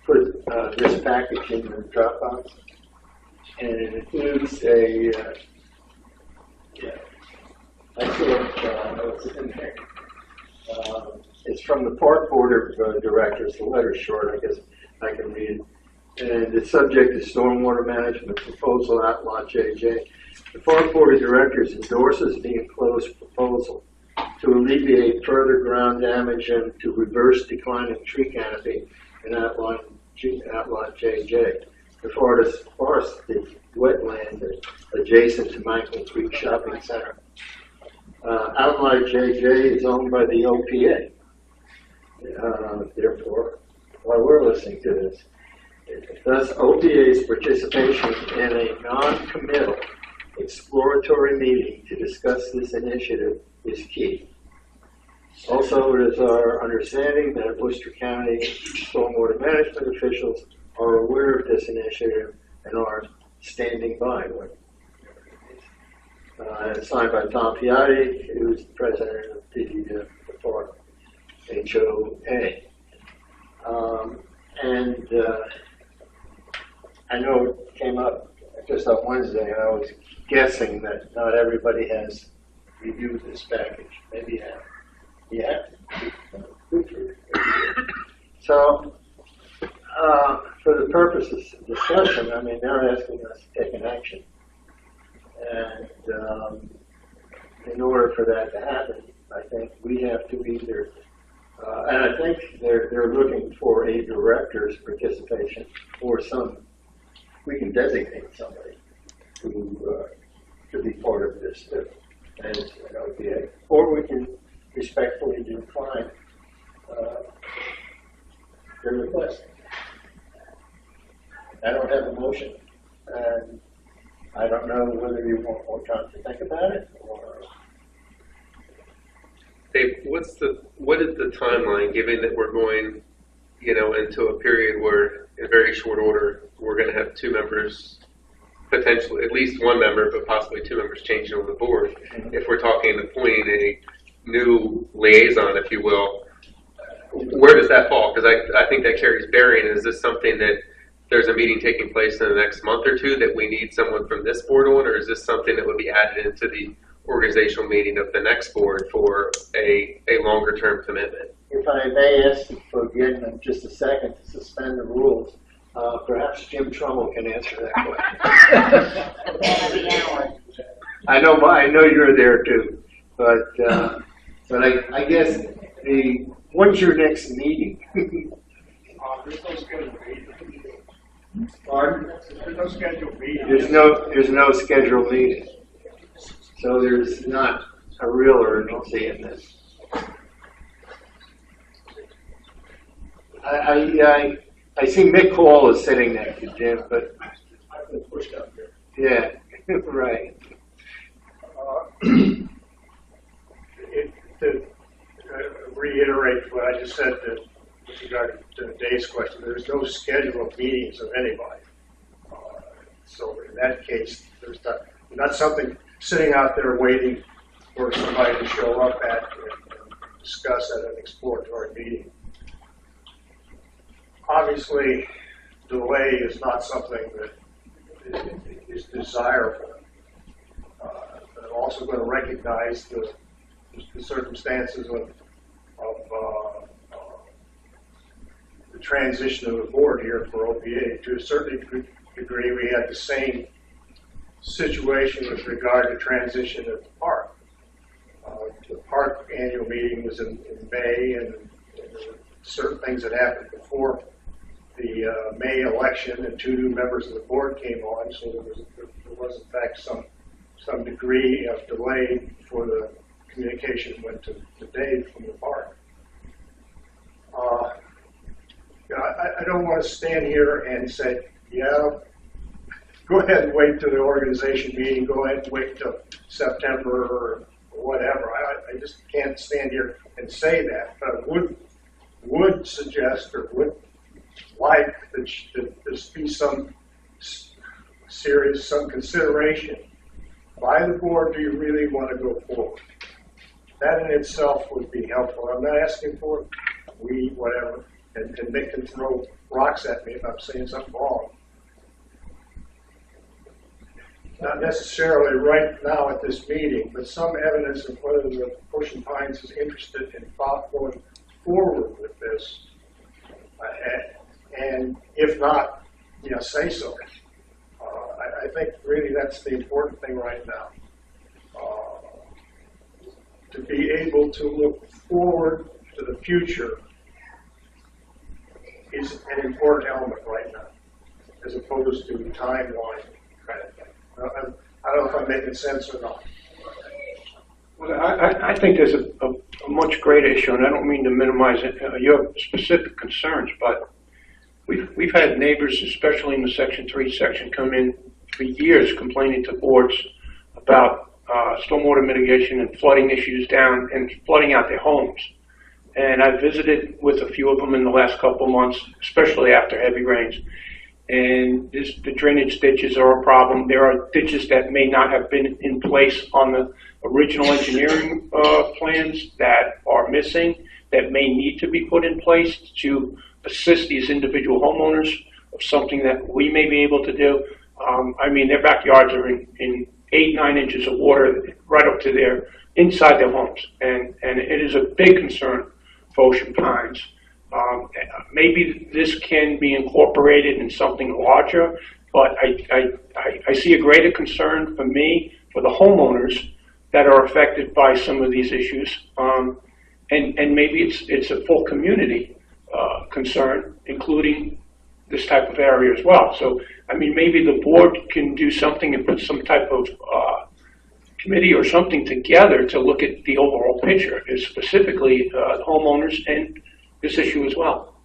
put this package in the Dropbox, and it includes a, I know it's in there. It's from the Park Board of Directors. The letter's short, I guess I can read it. And the subject is Stormwater Management Proposal, Outlaw JJ. The Park Board of Directors endorses the enclosed proposal to alleviate further ground damage and to reverse declining tree canopy in Outlaw JJ. The forested wetland adjacent to Michael Creek Shopping Center. Outlaw JJ is owned by the OPA. Therefore, while we're listening to this, thus OPA's participation in a non-committal exploratory meeting to discuss this initiative is key. Also, it is our understanding that Worcester County stormwater management officials are aware of this initiative and are standing by. and signed by Tom Piatti, who's the president of the Park HOA. I know it came up just on Wednesday, and I was guessing that not everybody has reviewed this package. Maybe you have. So, for the purposes of discussion, I mean, they're asking us to take an action. And in order for that to happen, I think we have to either, and I think they're looking for a director's participation or we can designate somebody to be part of this, and an OPA, or we can respectfully decline their request. I don't have a motion, and I don't know whether you want more time to think about it, or... Dave, what is the timeline, given that we're going, into a period where, in very short order, we're going to have two members, potentially, at least one member, but possibly two members changing on the board. If we're talking appointing a new liaison, if you will, where does that fall? Because I think that carries bearing. Is this something that there's a meeting taking place in the next month or two that we need someone from this board on, or is this something that would be added into the organizational meeting of the next board for a longer term commitment? If I may ask you for again just a second to suspend the rules, perhaps Jim Trumbull can answer that question. I know you're there too, but I guess when's your next meeting? There's no scheduled meeting. Pardon? There's no scheduled meeting. There's no scheduled meeting. So there's not a real urgency in this. I see Mick Hall is sitting next to Jim, but I've been pushed up here. Yeah, right. To reiterate what I just said with regard to Dave's question, there's no scheduled meetings of anybody. So in that case, there's not something sitting out there waiting for somebody to show up at and discuss at an exploratory meeting. Obviously, delay is not something that is desirable. But I'm also going to recognize the circumstances of the transition of the board here for OPA. To a certain degree, we had the same situation with regard to transition at the park. The park annual meeting was in May, and there were certain things that happened before the May election, and two new members of the board came on, so there was in fact some degree of delay before the communication went to Dave from the park. I don't want to stand here and say, yeah, go ahead and wait till the organization meeting, go ahead and wait till September or whatever. I just can't stand here and say that, but I would suggest or would like that there be some consideration by the board. Do you really want to go forward? That in itself would be helpful. I'm not asking for whatever, and Nick can throw rocks at me if I'm saying something wrong. Not necessarily right now at this meeting, but some evidence of whether the Ocean Pines is interested in going forward with this. And if not, say so. I think really that's the important thing right now. To be able to look forward to the future is an important element right now, as opposed to timeline kind of thing. I don't know if I'm making sense or not. Well, I think there's a much greater issue, and I don't mean to minimize your specific concerns, but we've had neighbors, especially in the Section 3 section, come in for years complaining to boards about stormwater mitigation and flooding issues down and flooding out their homes. And I visited with a few of them in the last couple of months, especially after heavy rains. and the drainage ditches are a problem. There are ditches that may not have been in place on the original engineering plans that are missing, that may need to be put in place to assist these individual homeowners of something that we may be able to do. I mean, their backyards are in 8-9 inches of water right up to their inside their homes, and it is a big concern for Ocean Pines. Maybe this can be incorporated in something larger, but I see a greater concern for me, for the homeowners that are affected by some of these issues, and maybe it's a full community concern, including this type of area as well. So, I mean, maybe the board can do something and put some type of committee or something together to look at the overall picture, specifically the homeowners and this issue as well.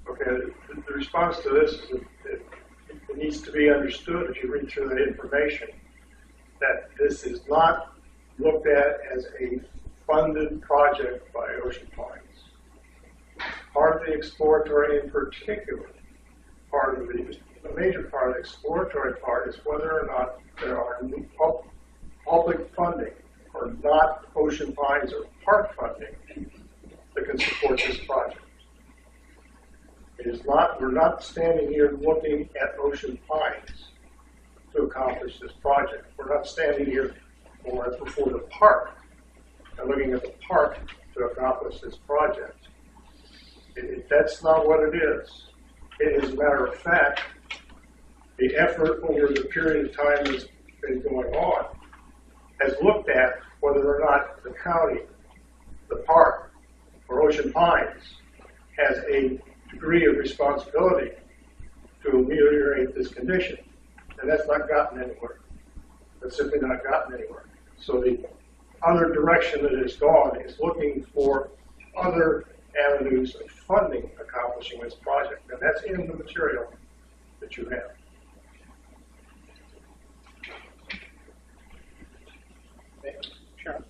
Okay, the response to this is that it needs to be understood, if you read through the information, that this is not looked at as a funded project by Ocean Pines. Part of the exploratory, in particular, part of the major part of the exploratory part is whether or not there are new public funding or not Ocean Pines or park funding that can support this project. It is not, we're not standing here looking at Ocean Pines to accomplish this project. We're not standing here before the park and looking at the park to accomplish this project. That's not what it is. It is a matter of fact, the effort over the period of time that's been going on has looked at whether or not the county, the park, or Ocean Pines has a degree of responsibility to ameliorate this condition. And that's not gotten anywhere. That's simply not gotten anywhere. So the other direction that it's gone is looking for other avenues of funding accomplishing this project. And that's in the material that you have. Sure.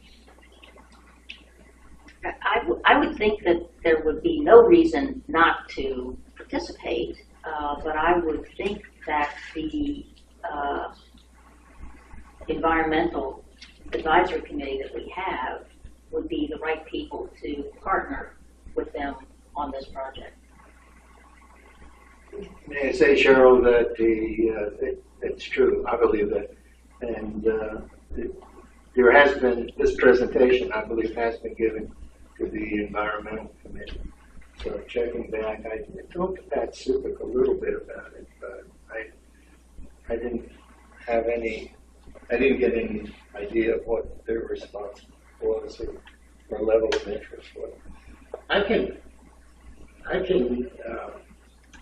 I would think that there would be no reason not to participate, but I would think that the environmental advisory committee that we have would be the right people to partner with them on this project. May I say, Cheryl, that it's true. I believe that. And there has been, this presentation, I believe, has been given to the Environmental Committee. So checking back, I talked to Pat Supik a little bit about it, but I didn't get any idea of what their response was or level of interest was. I can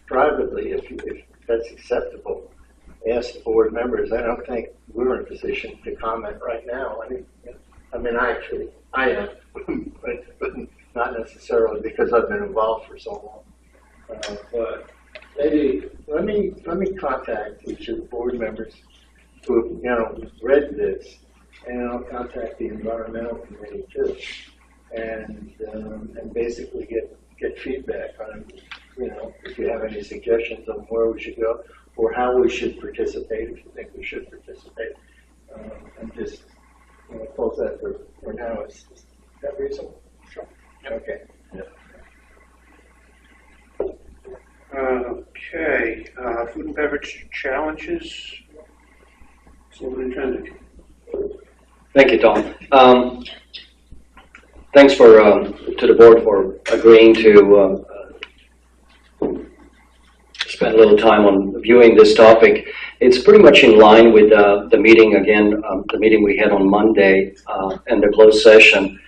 privately, if that's acceptable, ask the board members. I don't think we're in a position to comment right now. I am, but not necessarily because I've been involved for so long. But maybe let me contact each of the board members who read this, and I'll contact the environmental committee too, and basically get feedback on if you have any suggestions on where we should go or how we should participate if you think we should participate, and just close that for now. Is that reasonable? Sure. Okay. Yeah. Okay, food and beverage challenges. Superintendent. Thank you, Tom. Thanks to the board for agreeing to spend a little time on viewing this topic. It's pretty much in line with the meeting the meeting we had on Monday and the closed session.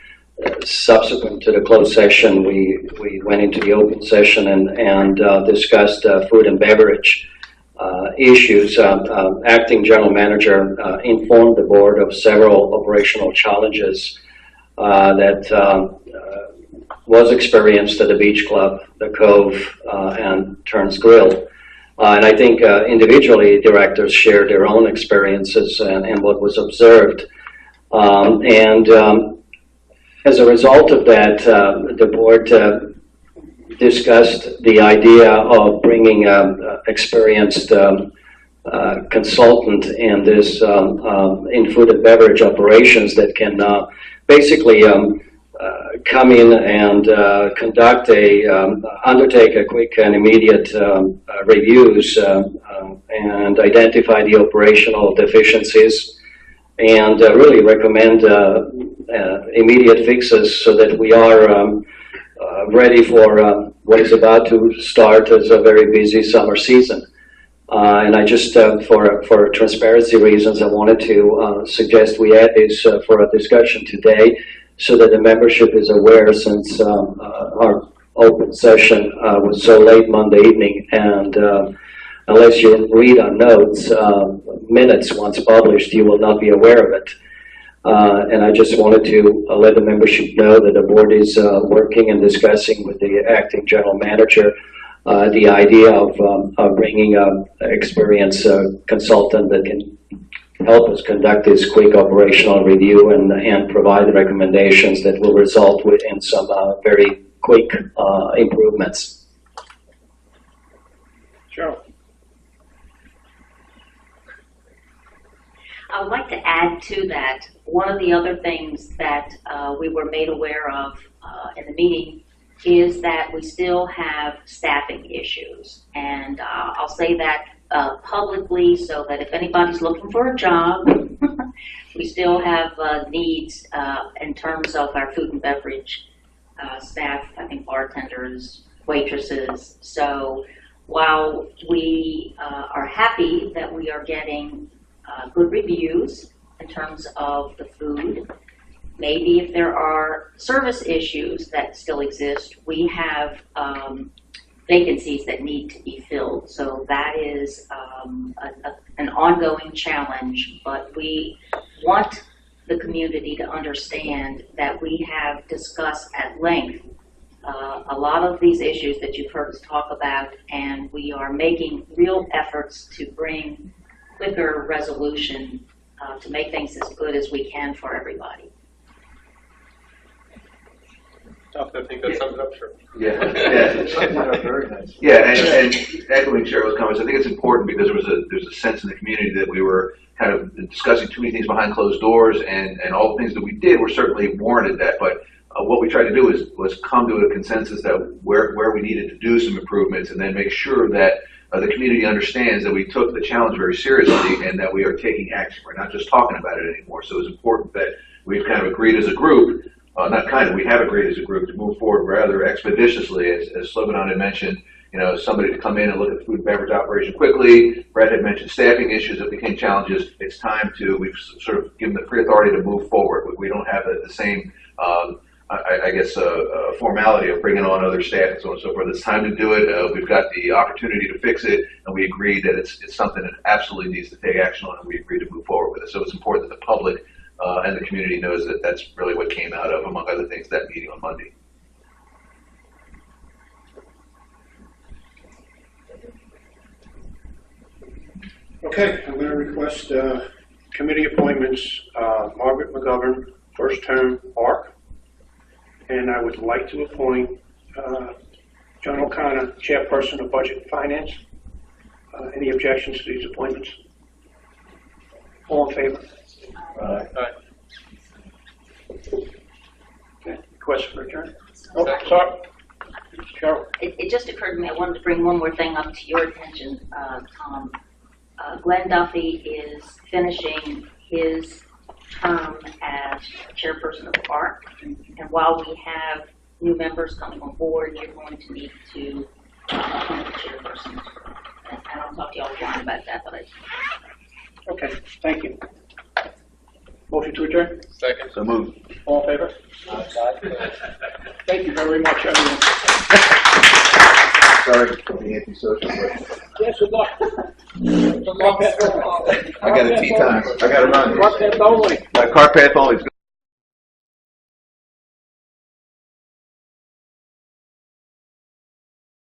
Subsequent to the closed session, we went into the open session and discussed food and beverage issues. Acting General Manager informed the board of several operational challenges that was experienced at the Beach Club, the Cove, and Turns Grill. And I think individually directors shared their own experiences and what was observed. As a result of that, the board discussed the idea of bringing experienced consultant in this in food and beverage operations that can basically come in and undertake a quick and immediate reviews and identify the operational deficiencies and really recommend immediate fixes so that we are ready for what is about to start as a very busy summer season. And I just, for transparency reasons, I wanted to suggest we add this for a discussion today so that the membership is aware, since our open session was so late Monday evening, and unless you read our notes, minutes once published, you will not be aware of it. And I just wanted to let the membership know that the board is working and discussing with the acting general manager the idea of bringing an experienced consultant that can help us conduct this quick operational review and provide recommendations that will result in some very quick improvements. Sure. I would like to add to that, one of the other things that we were made aware of in the meeting is that we still have staffing issues. And I'll say that publicly so that if anybody's looking for a job, we still have needs in terms of our food and beverage staff, I think bartenders, waitresses. So while we are happy that we are getting good reviews in terms of the food, maybe if there are service issues that still exist, we have vacancies that need to be filled. So that is an ongoing challenge, but we want the community to understand that we have discussed at length a lot of these issues that you've heard us talk about, and we are making real efforts to bring quicker resolution to make things as good as we can for everybody. I think that sums it up, sure. Very nice. Yeah, and echoing Cheryl's comments, I think it's important because there's a sense in the community that we were kind of discussing too many things behind closed doors, and all the things that we did were certainly warranted that. But what we tried to do was come to a consensus that where we needed to do some improvements, and then make sure that the community understands that we took the challenge very seriously and that we are taking action. We're not just talking about it anymore. So it's important that we've kind of agreed as a group. We have agreed as a group to move forward rather expeditiously, as Slobodan had mentioned, somebody to come in and look at the food and beverage operation quickly. Brett had mentioned staffing issues that became challenges. It's time we've sort of given the free authority to move forward. We don't have the same, formality of bringing on other staff and so on and so forth. It's time to do it. We've got the opportunity to fix it, and we agreed that it's something that absolutely needs to take action on, and we agreed to move forward with it. So it's important that the public and the community knows that that's really what came out of, among other things, that meeting on Monday. Okay, I'm going to request committee appointments. Margaret McGovern, first term, ARC. And I would like to appoint John O'Connor, chairperson of Budget and Finance. Any objections to these appointments? All in favor? Aye. Okay. Question for adjournment? Oh, sorry. Cheryl. It just occurred to me, I wanted to bring one more thing up to your attention, Tom. Glenn Duffy is finishing his term as chairperson of ARC, and while we have new members coming on board, you're going to need to appoint the chairperson. And I'll talk to y'all offline about that, but Okay, thank you. Motion to adjourn? Second. So moved. All in favor? Thank you very much, everyone. Sorry for being antisocial, but Yes, good luck. I got a tea time. I got to run. Carpet only. Carpath only.